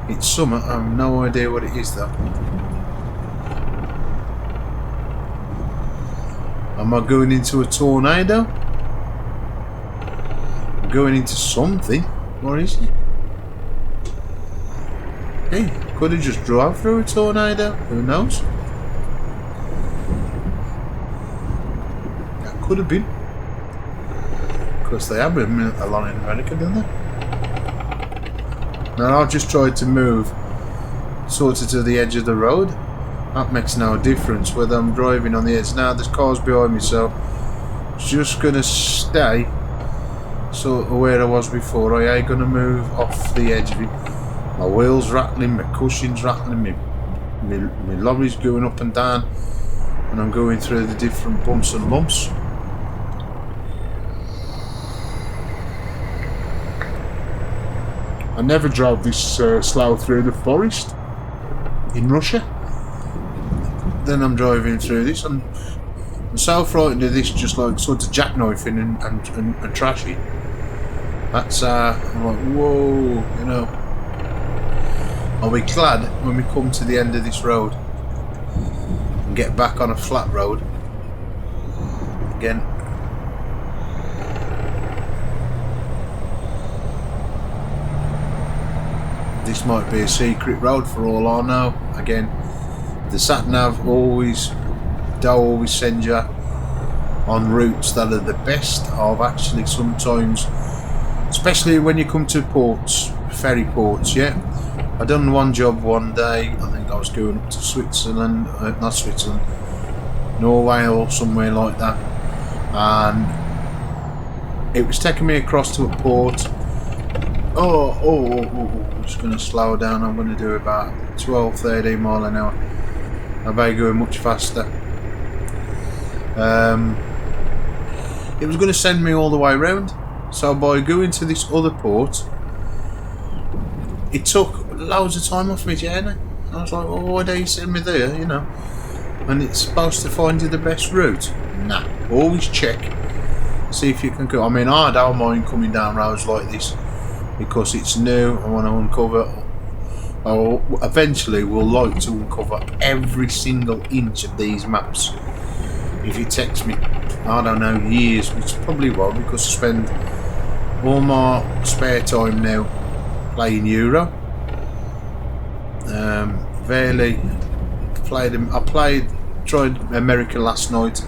It's summer, I have no idea what it is though. Am I going into a tornado? I'm going into something. What is it? Hey, could have just drove through a tornado. Who knows? That could have been. Of course, they have been a lot in America, don't they? Now I've just tried to move sort of to the edge of the road. That makes no difference whether I'm driving on the edge. Now there's cars behind me, so I'm just going to stay sort of where I was before. I ain't going to move off the edge of it. My wheels rattling, my cushion's rattling, my lorry's going up and down, and I'm going through the different bumps and lumps. I never drove this slow through the forest in Russia. Then I'm driving through this. I'm so frightened of this, just like sort of jackknifing and trashy. That's I'm like, whoa, you know. I'll be glad when we come to the end of this road and get back on a flat road again. This might be a secret road for all I know. Again, the sat-nav don't always send you on routes that are the best. I've actually sometimes, especially when you come to ports, ferry ports, yeah. I done one job one day, I think I was going up to Switzerland, not Switzerland, Norway or somewhere like that, and it was taking me across to a port. I'm just going to slow down. I'm going to do about 12-13 mile an hour. I may go much faster. It was going to send me all the way around, So by going to this other port, it took loads of time off my journey. I was like, well, why don't you send me there, you know? And it's supposed to find you the best route. Nah, always check, see if you can go. I mean, I don't mind coming down roads like this because it's new. I want to uncover, or eventually we'll like to uncover every single inch of these maps. If it takes me, I don't know, years, which probably will, because I spend all my spare time now playing Euro. Rarely played them. Tried America last night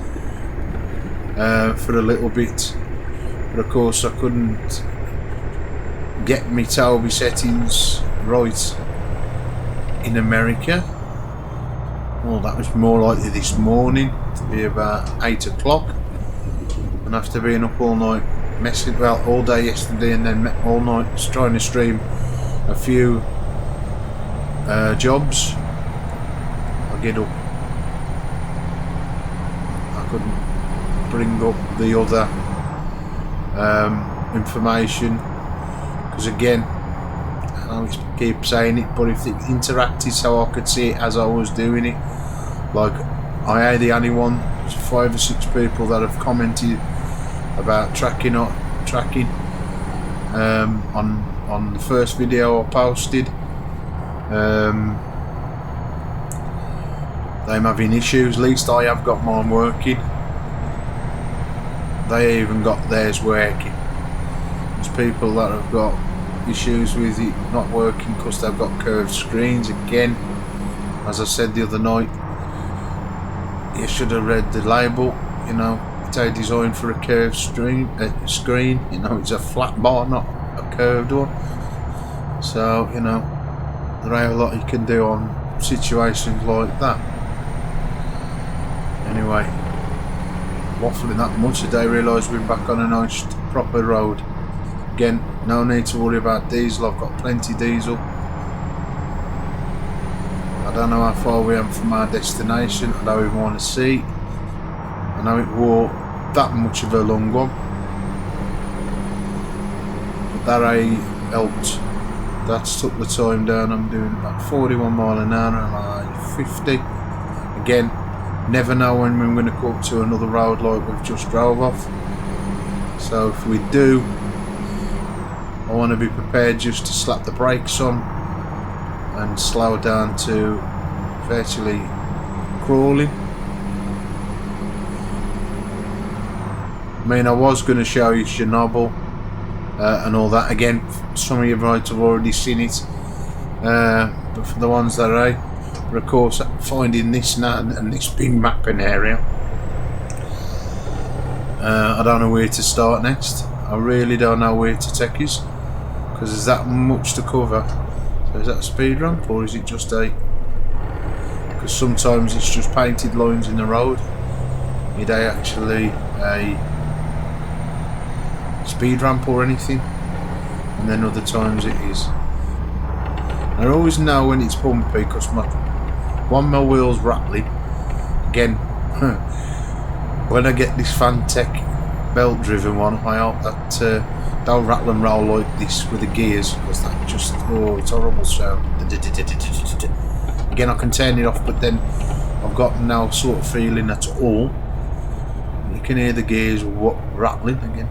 for a little bit, but of course I couldn't get my Toby settings right in America. Well, that was more likely this morning to be about 8 o'clock, and after being up all night messing, well, all day yesterday and then all night trying to stream a few jobs, I get up. I couldn't bring up the other information because, again, I always keep saying it, but if it interacted so I could see it as I was doing it, like I ain't the only one. There's 5 or 6 people that have commented about tracking on the first video I posted. I'm having issues. At least I have got mine working. They even got theirs working. There's people that have got issues with it not working because they've got curved screens. Again, as I said the other night, you should have read the label. You know, it's a design for a curved screen. You know, it's a flat bar, not a curved one. So, you know, there ain't a lot you can do on situations like that. Anyway, waffling that much today, realised we're back on a nice proper road. Again, no need to worry about diesel, I've got plenty diesel. I don't know how far we are from our destination, I don't even want to see. I know it wore that much of a long one, but that helped. That's took the time down. I'm doing about 41 mile an hour and like 50. Again, never know when we're going to go up to another road like we've just drove off. So if we do, I want to be prepared just to slap the brakes on and slow down to virtually crawling. I mean, I was going to show you Chernobyl and all that. Again, some of you might have already seen it, but for the ones that are, of course, finding this now and this big mapping area, I don't know where to start next. I really don't know where to take us because there's that much to cover. So is that a speed ramp or is it just a? Because sometimes it's just painted lines in the road. It ain't actually a speed ramp or anything, and then other times it is. I always know when it's bumpy because my wheel's rattling. Again, when I get this Fantech belt driven one, I hope that don't rattle and roll like this with the gears, because that just, oh, it's horrible sound. Again, I can turn it off, but then I've got no sort of feeling at all. You can hear the gears rattling again.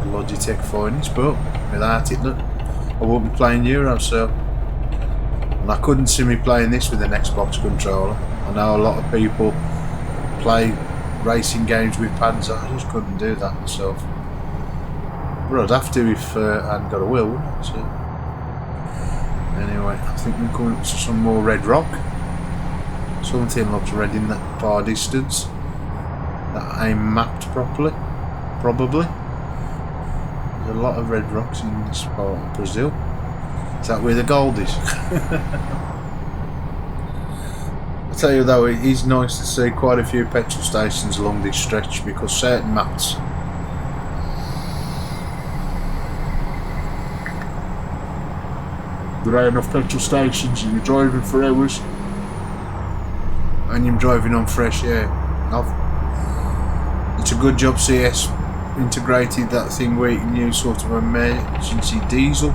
Logitech finest, but without it, look, I won't be playing Euro. So, and I couldn't see me playing this with an Xbox controller. I know a lot of people play racing games with pads. I just couldn't do that myself. But I'd have to if I hadn't got a wheel, wouldn't I? So, anyway, I think we're coming up to some more red rock. Something looks red in that far distance that ain't mapped properly, probably. There's a lot of red rocks in this part of Brazil. Is that where the gold is? I tell you though, it is nice to see quite a few petrol stations along this stretch, because certain maps there ain't enough petrol stations and you're driving for hours and you're driving on fresh air. It's a good job CS integrated that thing where you can use sort of emergency diesel.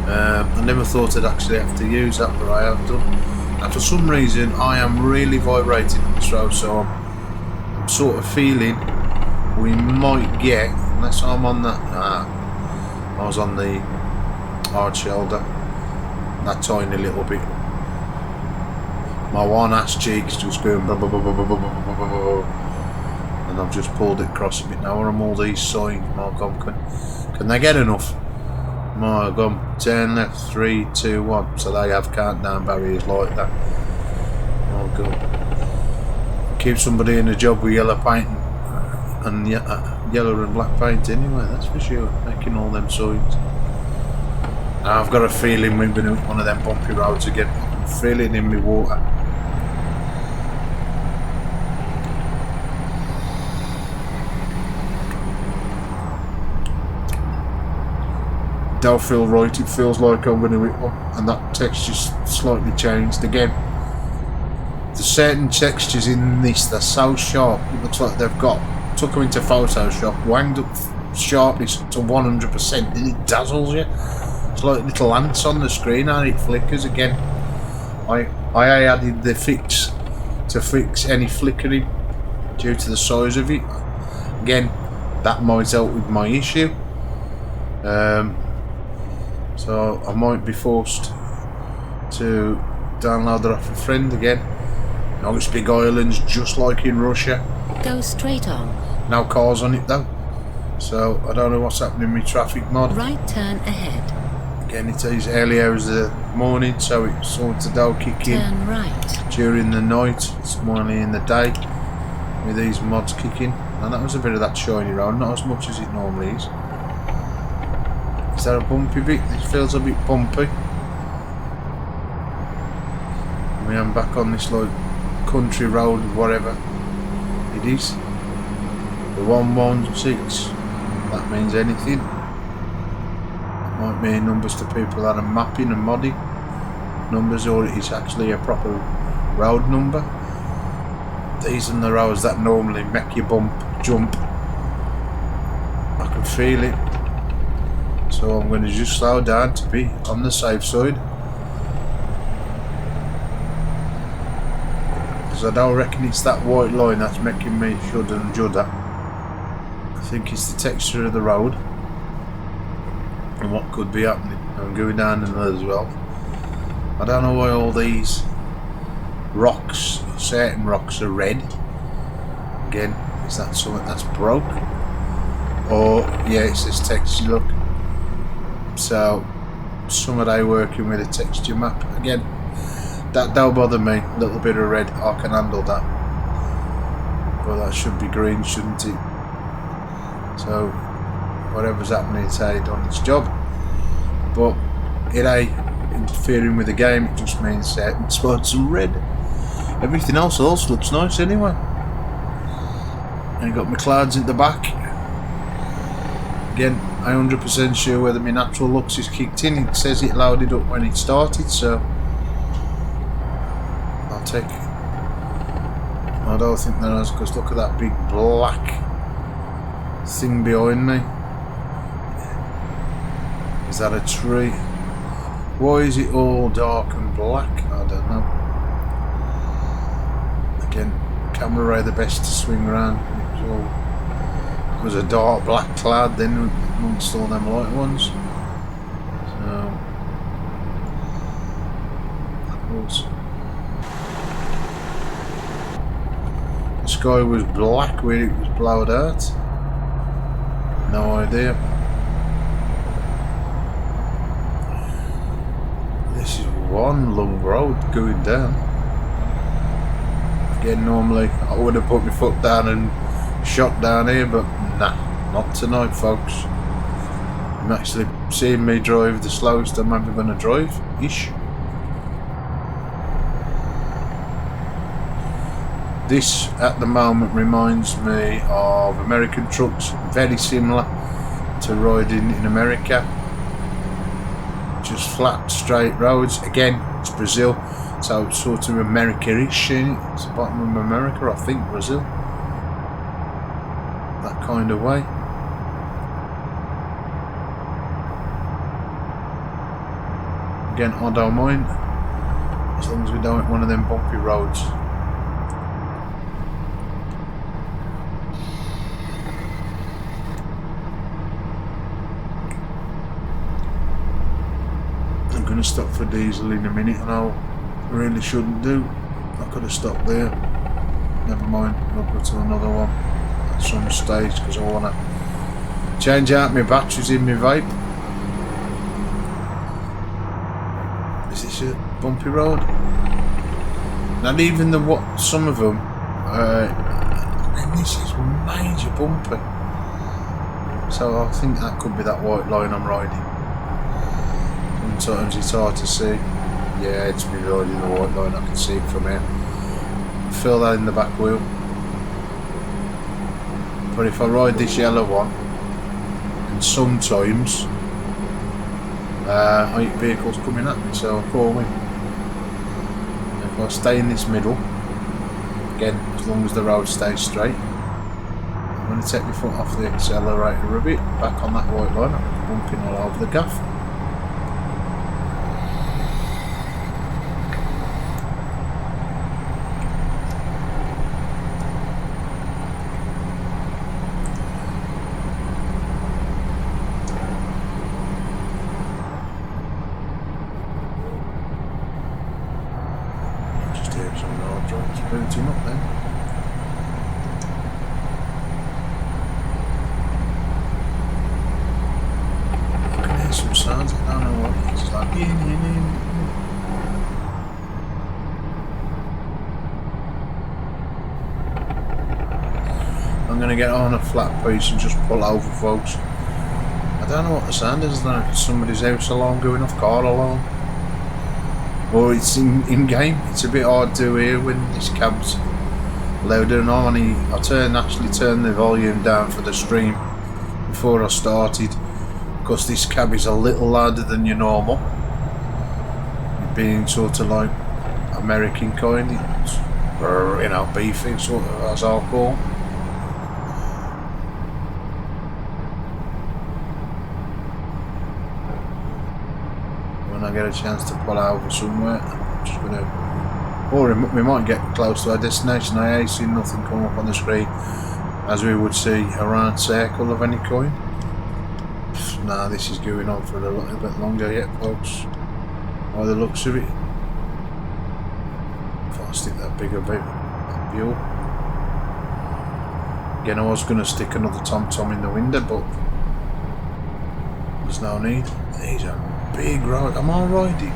I never thought I'd actually have to use that, but I have done. And for some reason I am really vibrating on this road, so I'm sort of feeling we might get, unless I'm on that, I was on the hard shoulder, that tiny little bit. My one ass cheek's just going blah, blah, blah, blah, blah, blah, blah, blah, blah, and I've just pulled it across a bit. Now where are all these signs? My God, can they get enough? My God, 10 left, 3, 2, 1. So they have countdown barriers like that. Oh God. Keep somebody in a job with yellow paint and yellow and black paint anyway, that's for sure. Making all them signs. Now I've got a feeling we're going to hit one of them bumpy roads again. I can feel it in my water. Don't feel right, it feels like I'm going to hit one, and that texture's slightly changed again. There's certain textures in this, they're so sharp, it looks like they've took them into Photoshop, wanged up sharpness to 100% and it dazzles you. It's like little ants on the screen and it flickers again. I added the fix to fix any flickering due to the size of it. Again, that might help with my issue. So I might be forced to download it off a friend again. Now it's big islands just like in Russia. Go straight on. No cars on it though. So I don't know what's happening with traffic mod. Right turn ahead. Again, it is early hours of the morning, so it sorts of don't kick in. Turn right. During the night, it's mainly in the day with these mods kicking. And that was a bit of that shiny road, not as much as it normally is. Is that a bumpy bit? This feels a bit bumpy. We am back on this like country road, whatever it is. The 116. That means anything. It might mean numbers to people that are mapping and modding numbers, or it is actually a proper road number. These are the roads that normally make you jump. I can feel it. So I'm going to just slow down to be on the safe side, because I don't reckon it's that white line that's making me shudder and judder. I think it's the texture of the road and what could be happening. I'm going down in there as well. I don't know why all these rocks, certain rocks, are red. Again, is that something that's broke? Or yeah, it says texture, look. So some of they working with a texture map. Again, that don't bother me. A little bit of red, I can handle that. But that should be green, shouldn't it? So whatever's happening, it's how done its job. But it ain't interfering with the game, it just means certain spots are red. Everything else looks nice anyway. And got my clouds at the back. Again, I'm 100% sure whether my natural lux is kicked in. It says it loaded up when it started, so I'll take. I don't think there is, because look at that big black thing behind me. Is that a tree? Why is it all dark and black? I don't know. Again, camera ray the best to swing around. It was a dark black cloud then amongst all them light ones. So, of course, the sky was black where it was blowed out. No idea. This is one long road going down. Again, normally I would have put my foot down and shot down here, but nah, not tonight, folks. I'm actually seeing me drive the slowest I'm ever going to drive, ish. This at the moment reminds me of American trucks, very similar to riding in America. Just flat, straight roads. Again, it's Brazil, so it's sort of America-ish. It's the bottom of America, I think, Brazil. kind of way. Again, I don't mind, as long as we don't hit one of them bumpy roads. I'm going to stop for diesel in a minute, and I really shouldn't do. I could have stopped there. Never mind, I'll go to another one at some stage because I want to change out my batteries in my vape. Is this a bumpy road? Not even the what? Some of them. I mean, this is major bumpy. So I think that could be that white line I'm riding. Sometimes it's hard to see. Yeah, it's me riding the white line. I can see it from here. Fill that in the back wheel. But if I ride this yellow one, and sometimes I hit vehicles coming at me, so I'll call me. If I stay in this middle, again, as long as the road stays straight, I'm going to take my foot off the accelerator a bit, back on that white line. I'm bumping all over the gaff. Booting up then. I can hear some sounds, I don't know what it is. It's like I'm going to get on a flat piece and just pull over, folks. I don't know what the sound is. I don't know if it's somebody's house alarm going off, car alarm. Or it's in game. It's a bit hard to hear when this cab's louder and on. I actually turned the volume down for the stream before I started, because this cab is a little louder than your normal. It being sort of like American kind, it's, you know, beefy sort of, as I'll call. When I get a chance to pull over somewhere, I'm just going to, or we might get close to our destination. I ain't seen nothing come up on the screen as we would see a round circle of any kind. Nah, this is going on for a little bit longer yet, folks, by the looks of it. If I stick that bigger bit fuel. Again, I was going to stick another tom-tom in the window, but there's no need. These are big road. Am I riding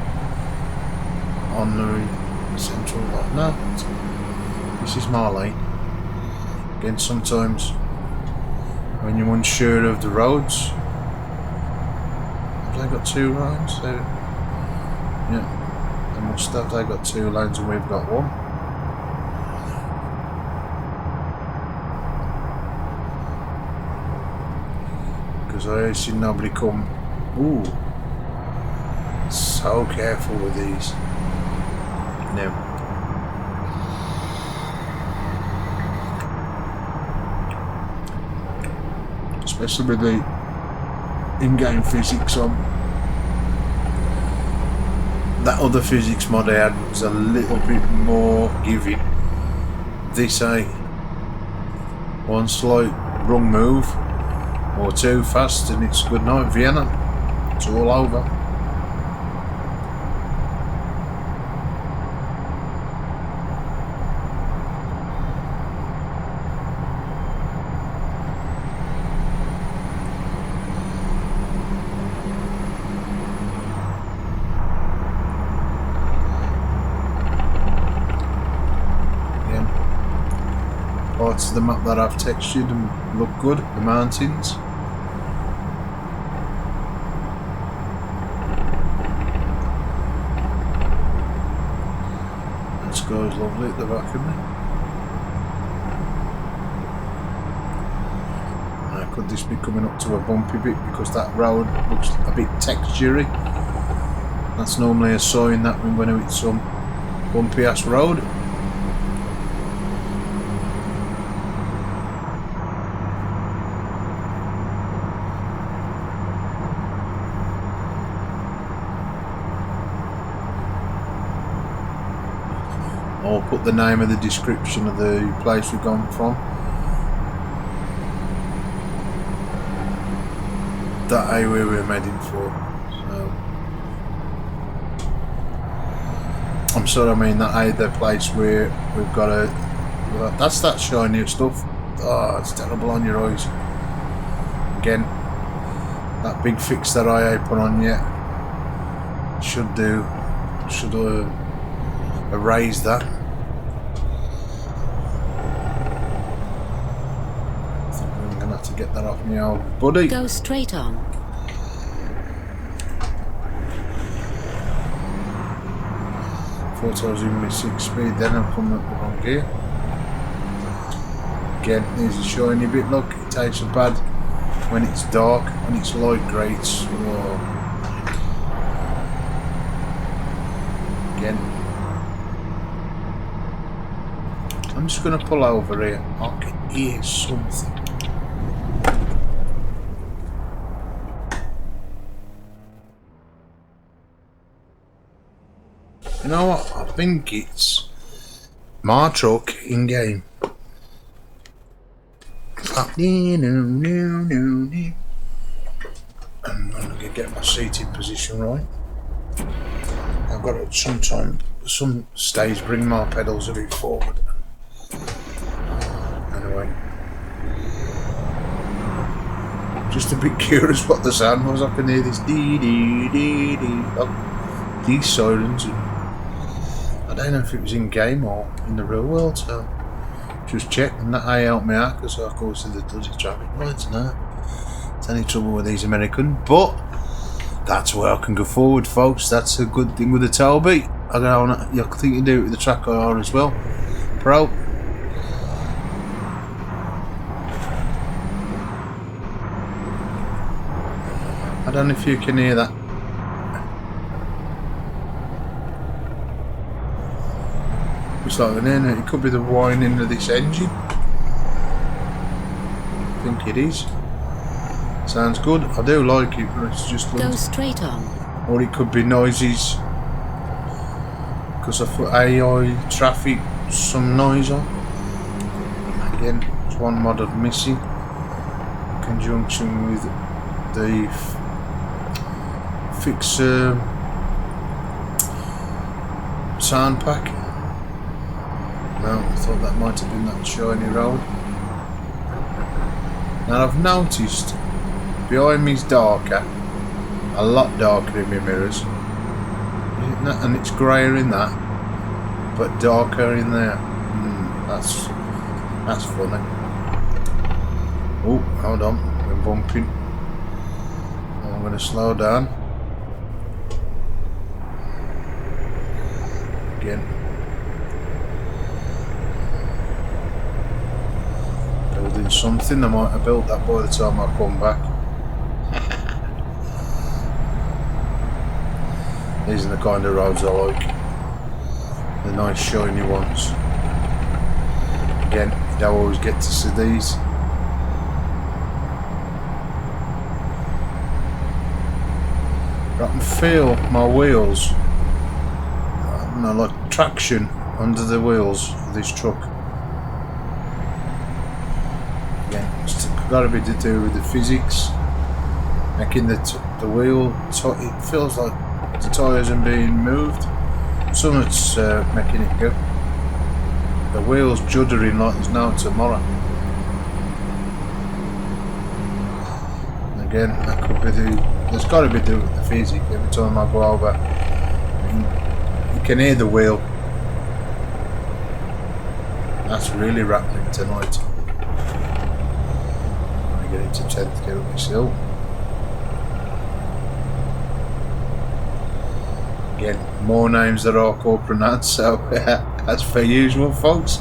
on the central line? No, this is my lane. Again, sometimes when you're unsure of the roads, have they got two lines? Yeah, they must have. They got two lanes and we've got one. Because I ain't seen nobody come. Ooh. So careful with these. No. Especially with the in-game physics on. That other physics mod I had was a little bit more giving. This one slight wrong move or too fast and it's good night Vienna. It's all over. Parts of the map that I've textured and look good, the mountains. That sky's lovely at the back of me. Now, could this be coming up to a bumpy bit because that road looks a bit textury? That's normally a sign that we're going to hit some bumpy ass road. I'll put the name of the description of the place we've gone from. That area we're heading for. So, I'm sorry, I mean that the place where we've got a. Well, that's that shiny stuff. Oh, it's terrible on your eyes. Again, that big fix that I put on yet should do. Should erase that. I think I'm gonna have to get that off me old buddy. Go straight on. Thought I was in my 6 speed, then I'm coming up the wrong gear. Again, there's a shiny bit. Look, it takes a bad when it's dark, when it's light grey. It's again. I'm just going to pull over here. I can hear something. You know what? I think it's my truck in game. I'm going to get my seating position right. I've got to some stage bring my pedals a bit forward. Anyway, just a bit curious what the sound was. I can hear this dee dee dee dee. Oh, these sirens. I don't know if it was in game or in the real world, so just check, and that helped me out because of course the bloody traffic lights now. It's any trouble with these American, but that's where I can go forward, folks. That's a good thing with the Toby. I don't know, you think you do it with the track IR as well. Pro. I don't know if you can hear that. It's like an end. It could be the whining of this engine. I think it is. Sounds good. I do like it, but it's just go straight on. Or it could be noises because I put AI traffic some noise on. Again, it's one mod I'm missing. In conjunction with the fix sound pack. No, I thought that might have been that shiny road. Now I've noticed behind me is darker, a lot darker in my mirrors, and it's greyer in that, but darker in there. That's funny. Oh, hold on, we're bumping. I'm going to slow down. Again. Building something. I might have built that by the time I come back. These are the kind of roads I like. The nice shiny ones. Again, you don't always get to see these. I can feel my wheels, like traction under the wheels of this truck. Again, it's got to be to do with the physics, making the wheel. It feels like the tyres are being moved. Some it's making it go. The wheels juddering like there's no tomorrow. Again, that could be there's got to be doing with the physics. Every time I go over, you can hear the wheel. That's really rattling tonight. I get into 10th gear up this hill. Again, more names that I can't pronounce, so as per usual, folks,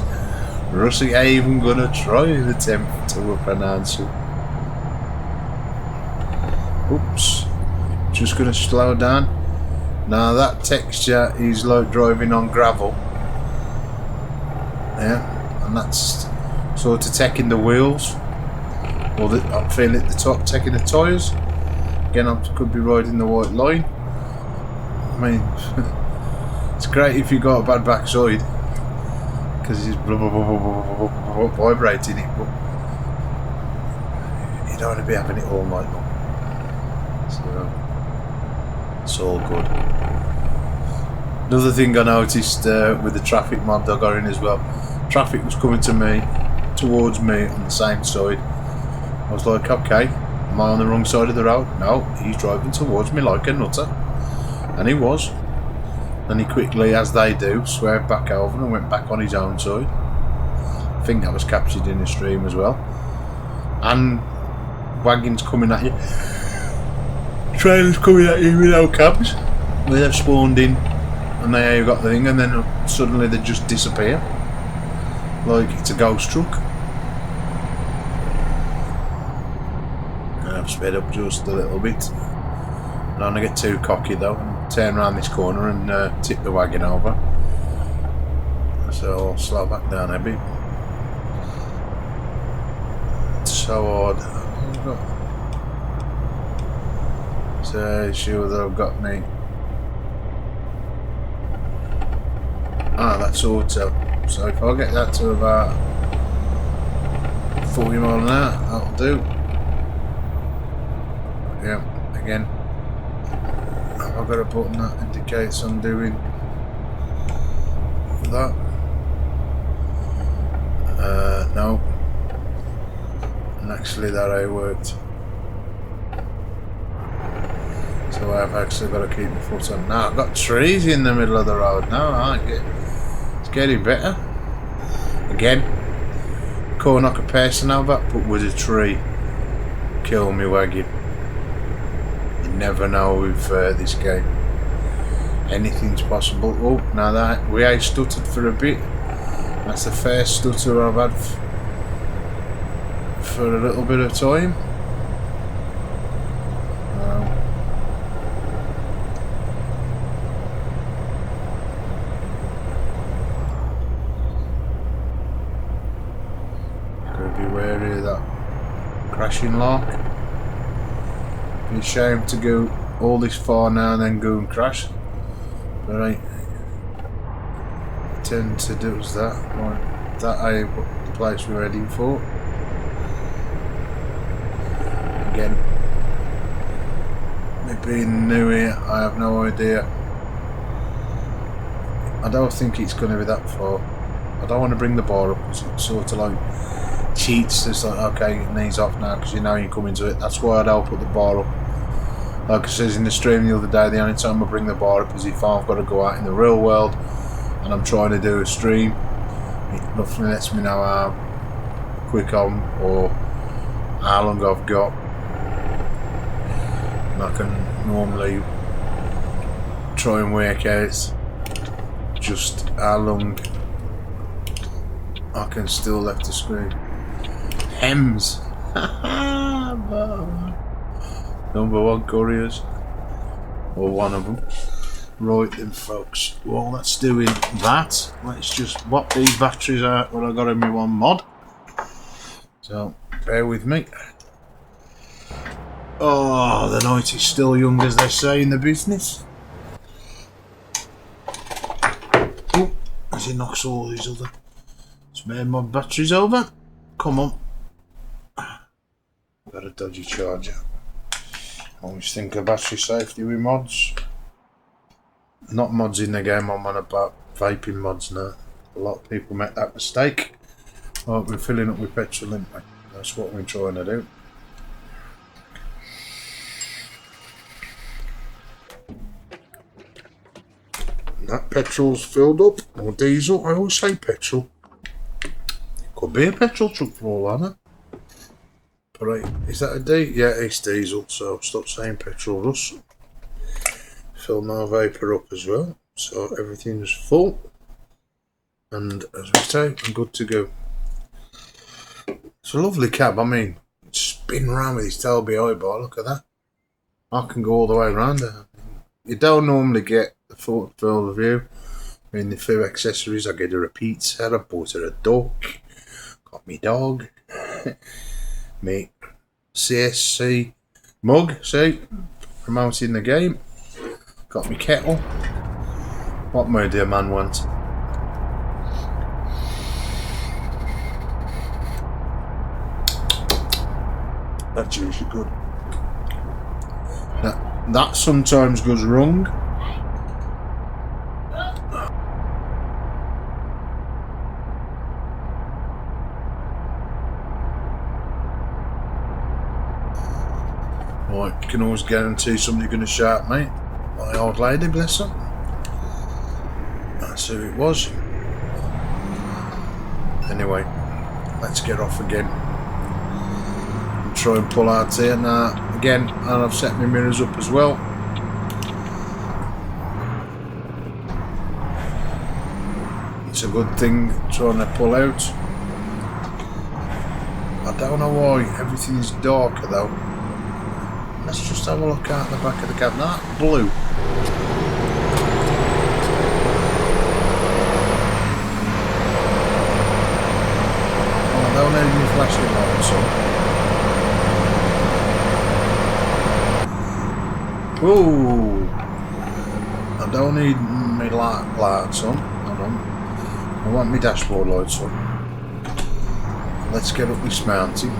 Rusty ain't even gonna try and attempt to pronounce it. Oops, just gonna slow down. Now that texture is like driving on gravel. Yeah, and that's sort of taking the wheels, or I'm feeling at the top, taking the tyres. Again, I could be riding the white line. I mean, it's great if you got a bad backside. because he's vibrating it, but you don't want to be having it all night long. So it's all good. Another thing I noticed with the traffic mod I got in as well, traffic was coming towards me on the same side. I was like, okay, am I on the wrong side of the road? No, he's driving towards me like a nutter. And he was. And he quickly, as they do, swerved back over and went back on his own side. I think that was captured in the stream as well. And wagons coming at you. Trailers coming at you without cabs. Where they've spawned in and they've got the thing, and then suddenly they just disappear. Like it's a ghost truck. And I've sped up just a little bit. I don't want to get too cocky though and turn around this corner and tip the wagon over. So I'll slow back down a bit. It's so odd. So sure that I've got me. Ah, that's auto. So if I get that to about 40 miles an hour, that'll do. Yeah, again. I've got a button that indicates I'm doing that. No. And actually that I worked. So I've actually got to keep my foot on. Now I've got trees in the middle of the road now. It's getting better. Again, can't knock a person over, but with a tree kill me wagon. Never know with this game. Anything's possible. Oh, now that we ain't stuttered for a bit. That's the first stutter I've had for a little bit of time. Gotta be wary of that crashing lark. Be ashamed to go all this far now and then go and crash. But I tend to do that. Right, that ain't the place we're heading for. Again, me being new here, I have no idea. I don't think it's going to be that far. I don't want to bring the bar up because it sort of like cheats. It's like, okay, it knees off now because you know you come into it. That's why I don't put the bar up. Like I said in the stream the other day, the only time I bring the bar up is if I've got to go out in the real world and I'm trying to do a stream. It roughly lets me know how quick I'm or how long I've got. And I can normally try and work out just how long I can still left the screen. Hems! #1 couriers, or one of them. Right then folks, while that's doing that, let's just swap these batteries out what I got in my one mod. So bear with me. Oh, the night is still young, as they say in the business. Oh, as he knocks all these other spare mod batteries over. Come on. Got a dodgy charger. Always think of battery safety with mods. Not mods in the game, I'm on about vaping mods now. A lot of people make that mistake. Oh, we're filling up with petrol, aren't we? That's what we're trying to do. And that petrol's filled up, or diesel. I always say petrol. It could be a petrol truck for all I know. Right, is that a D? Yeah, it's diesel, so stop saying petrol, Russ. Fill my vapour up as well, so everything's full. And as we say, I'm good to go. It's a lovely cab, I mean, it's spinning around with his tail behind bar, look at that. I can go all the way around there. You don't normally get the full view. I mean, the few accessories, I get her a pizza, I bought her a duck, got me dog. Me CSC mug, see, promoting the game. Got me kettle. What more do a man want? That's usually good. That sometimes goes wrong. Right, you can always guarantee somebody's going to shout, mate. My old lady, bless her. That's who it was. Anyway, let's get off again. And try and pull out here. Now, again, and I've set my mirrors up as well. It's a good thing trying to pull out. I don't know why everything's darker though. Let's just have a look at the back of the cab. That blue. Oh, I don't need any flashing lights on. Whoa! I don't need my lights on. Hold on. I want my dashboard lights on. Let's get up this mountain.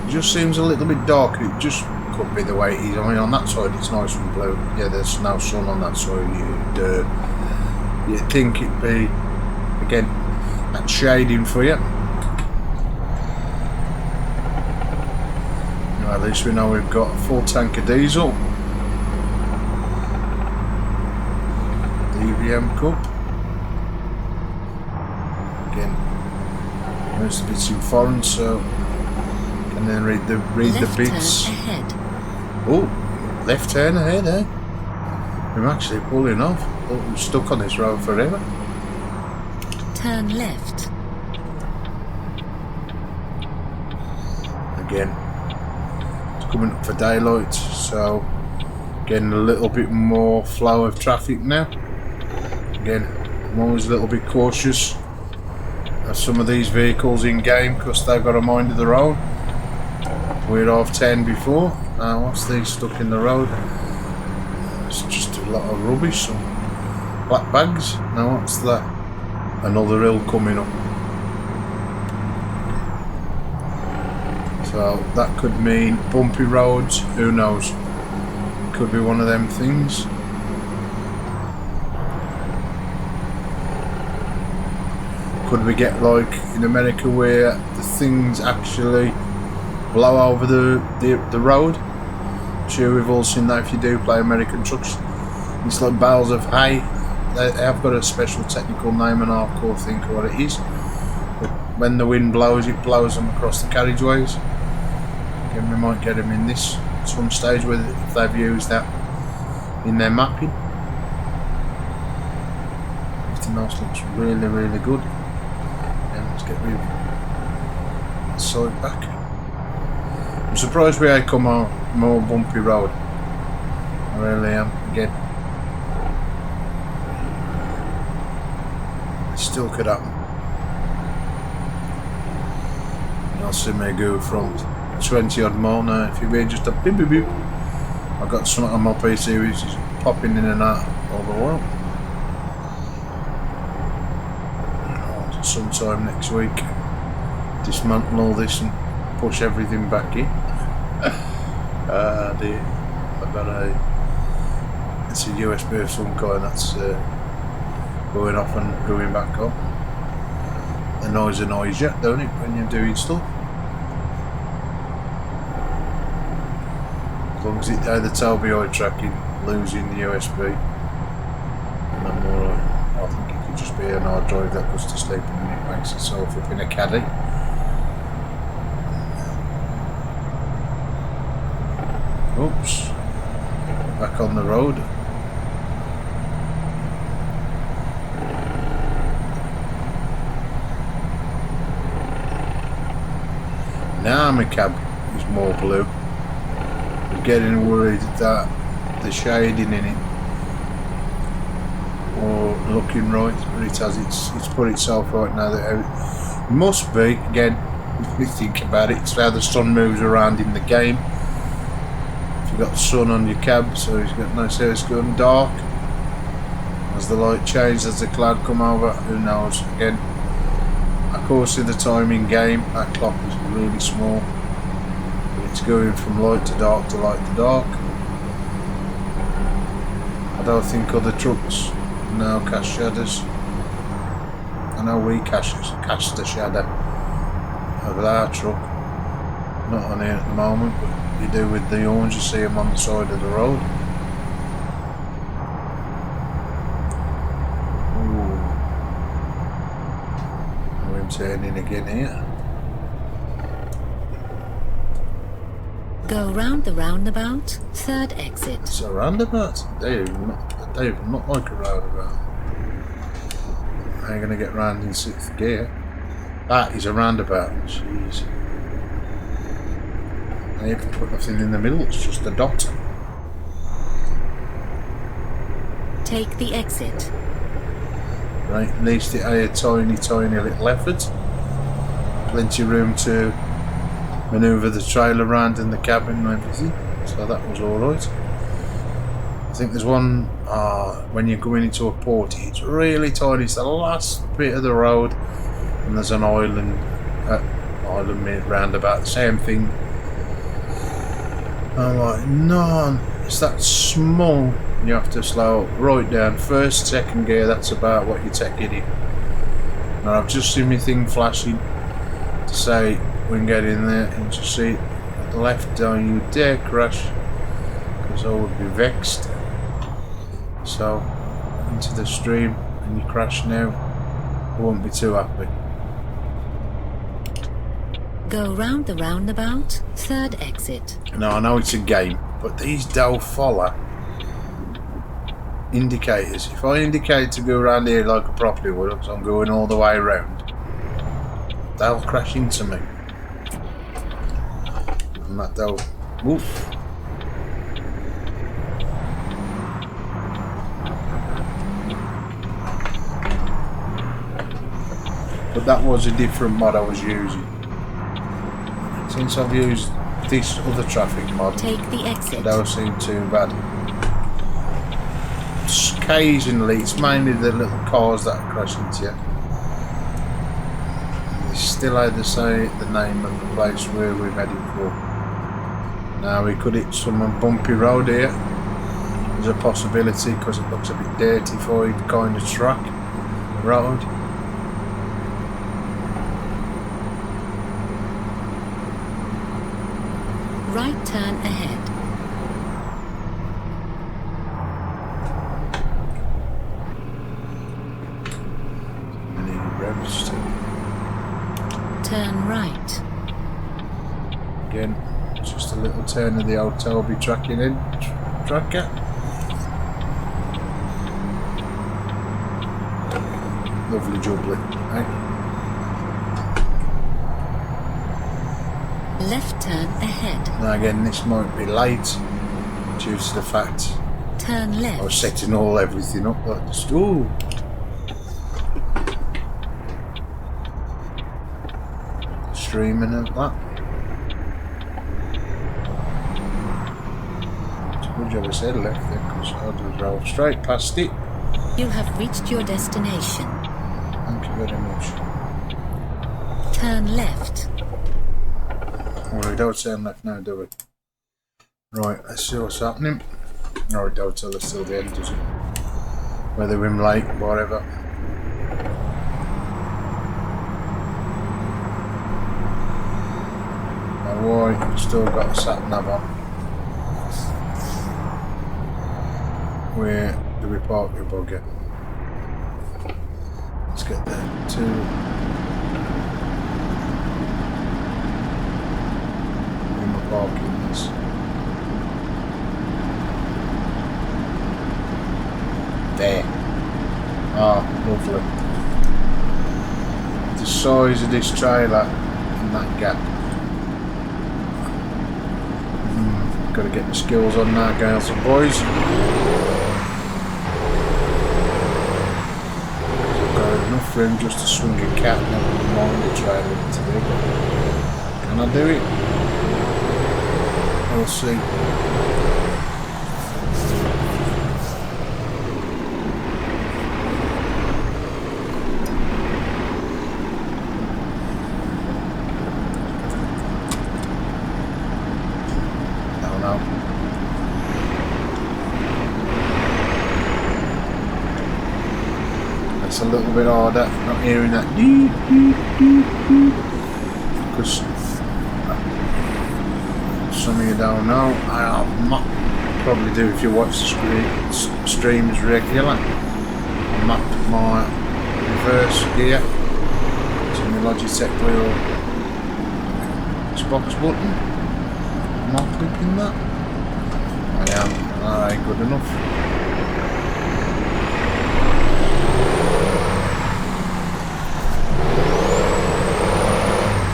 It just seems a little bit dark. It just could be the way it is. I mean, on that side it's nice and blue. Yeah, there's no sun on that side. You'd think it'd be, again, that shading for you. Well, at least we know we've got a full tank of diesel. DVM cup. Again, most of it's in foreign, so. And then read the bits. Oh, left turn ahead, eh? I'm actually pulling off. Oh, we're stuck on this road forever. Turn left. Again, it's coming up for daylight, so getting a little bit more flow of traffic now. Again, I'm always a little bit cautious of some of these vehicles in game because they've got a mind of their own. We're off 10 before. What's these stuck in the road? It's just a lot of rubbish. Some black bags. Now what's that? Another hill coming up. So that could mean bumpy roads. Who knows? Could be one of them things. Could we get like in America where the things actually blow over the road? Sure, we've all seen that if you do play American trucks. It's like bales of hay. They have got a special technical name and hardcore think what it is. But when the wind blows, it blows them across the carriageways. Again, we might get them in this at some stage with if they've used that in their mapping. Everything else looks really, really good. And let's get rid of the side back. I'm surprised we ain't come on more bumpy road. I really am. Again, it still could happen. You'll see me go from 20 odd mile now. If you be just a beep beep beep, I've got something on my PC which is popping in and out all the while. Sometime next week, dismantle all this and push everything back in. I've got it's a USB of some kind that's going off and going back on. The noise annoys you, don't it, when you're doing stuff? As long as it either tell me eye tracking, losing the USB, and I'm alright. I think it could just be an hard drive that goes to sleep and it makes itself up in a caddy. Oops, back on the road. Now my cab is more blue. I'm getting worried that the shading in it or looking right, but it has it's put itself right now. That it must be, again, if you think about it, it's how the sun moves around in the game. You've got sun on your cab, so it's got no sense going dark. As the light changes, as the cloud come over, who knows? Again, Of course, in the time in game, that clock is really small. It's going from light to dark to light to dark. I don't think other trucks now cast shadows. I know we cast a shadow over our truck. Not on here at the moment, but you do with the orange, you see them on the side of the road. Ooh. I'm turning again here. Go round the roundabout, third exit. It's a roundabout. They do not like a roundabout. I ain't gonna get round in 6th gear. That is a roundabout. Jeez. I even put nothing in the middle, it's just a dot. Take the exit. Right, at least it had a tiny little effort. Plenty of room to manoeuvre the trailer around in the cabin and everything, so that was alright. I think there's one, when you're going into a port, it's really tiny, it's the last bit of the road, and there's an island roundabout, the same thing. I'm like, no, it's that small. You have to slow right down. First, second gear, that's about what you take it in. Now I've just seen my thing flashing to say we can get in there, and just see at the left, don't you dare crash, because I would be vexed. So, into the stream, and you crash now, I won't be too happy. Go round the roundabout, third exit. Now I know it's a game, but these don't follow indicators. If I indicate to go around here like I properly would, because I'm going all the way around, they'll crash into me. And that they'll... Oof. But that was a different mod I was using. Since I've used this other traffic mod, take the exit. It don't seem too bad. Occasionally, it's mainly the little cars that crash into you. You still had to say the name of the place where we're heading for. Now we could hit some bumpy road here. There's a possibility because it looks a bit dirty-fied kind of track road. Right turn ahead. Turn right. Again, just a little turn of the old Toby tracking in. Tracker. Lovely jubbly. Right? Left turn ahead. Now again, this might be late due to the fact turn left. I was setting everything up like this. Ooh. Streaming of that. It's a good job I said left there because I just drove straight past it. You have reached your destination. Thank you very much. Turn left. Well, we don't turn left now, do we? Right, let's see what's happening. No, it don't tell us till the end, does it? Whether we're late, whatever. Now, why? Still got a sat nav on. Where do we park your bugger? Let's get there. 2. Parkings. There. Ah, lovely. The size of this trailer in that gap. Gotta get the skills on that, girls and boys. I've got enough room just to swing a cat and never mind the trailer today. Can I do it? We'll see. it's a little bit harder not hearing that because some of you don't know, probably do if you watch the streams regular. I mapped my reverse gear to my Logitech wheel Xbox button. I'm not clipping that. I am, that ain't good enough.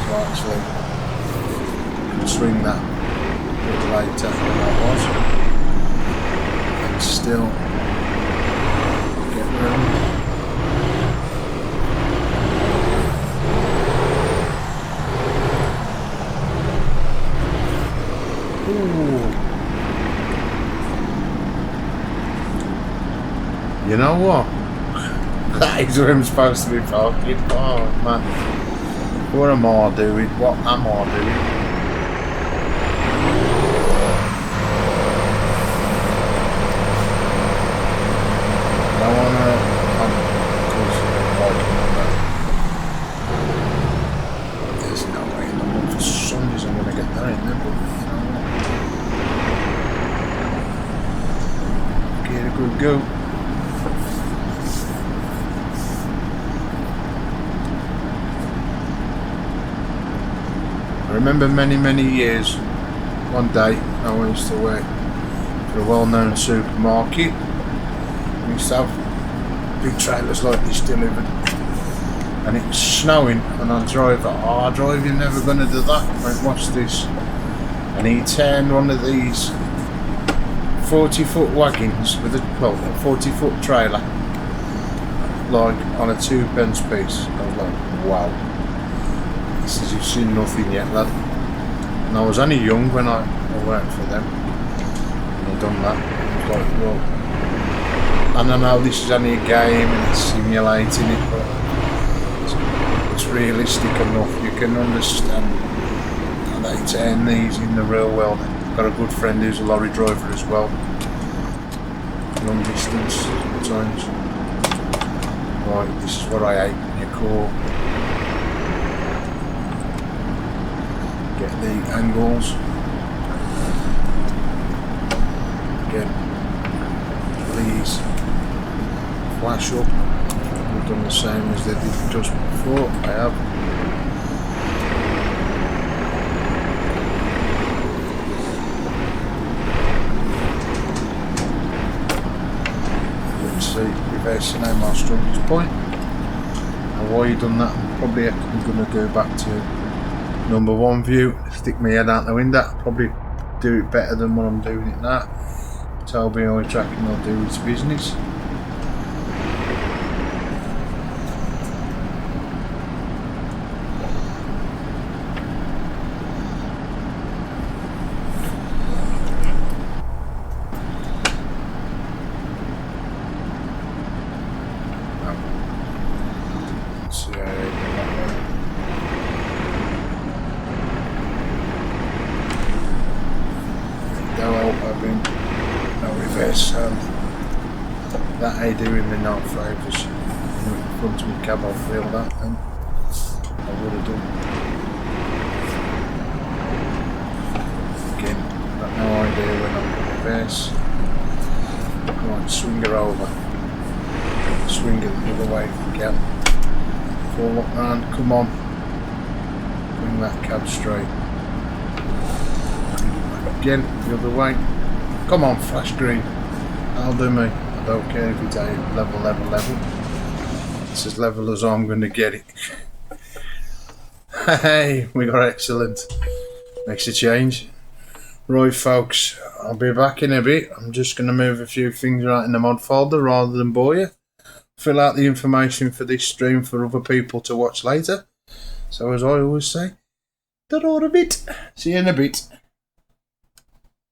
So actually, I can swing that a bit later than I was, and still get round. You know what? That is where I'm supposed to be parking. Oh man. What am I doing? What am I doing? I wanna there's no way in the month of Sundays I'm gonna get that in there, but you know what? Get a good go. I remember many years, one day I used to work for a well-known supermarket. We used to have big trailers like this delivered, and it was snowing, and I drove, you're never going to do that. I went, watch this, and he turned one of these 40-foot wagons with a 40-foot trailer, like on a 2-pence piece. I was like, wow. He says, you've seen nothing yet, lad. And I was only young when I worked for them. And I'd done that. I was like, well, and I know this is only a game and it's simulating it, but it's realistic enough. You can understand how they turn these in the real world. I've got a good friend who's a lorry driver as well. Long distance sometimes. Right, this is what I hate in your core. Get the angles. Again, please flash up. We've done the same as they did just before. I have. Let's see, reversing out my strongest point. And while you've done that, I'm probably going to go back to number 1 view, stick my head out the window, probably do it better than what I'm doing it now. Tell me how tracking will do its business. Let's see how I do that one. No reverse, that I do in the no favours. In front of my cab, I'll feel that then. I would have done. Again, got no idea when I'm going to reverse. Come on, swing her over. Swing it the other way if you can. Fall up round, come on. Bring that cab straight. Again, the other way. Come on, flash green. That'll do me. I don't care if it's level. It's as level as I'm going to get it. Hey, we got excellent. Makes a change. Right, folks, I'll be back in a bit. I'm just going to move a few things right in the mod folder rather than bore you. Fill out the information for this stream for other people to watch later. So as I always say, ta-da a bit. See you in a bit.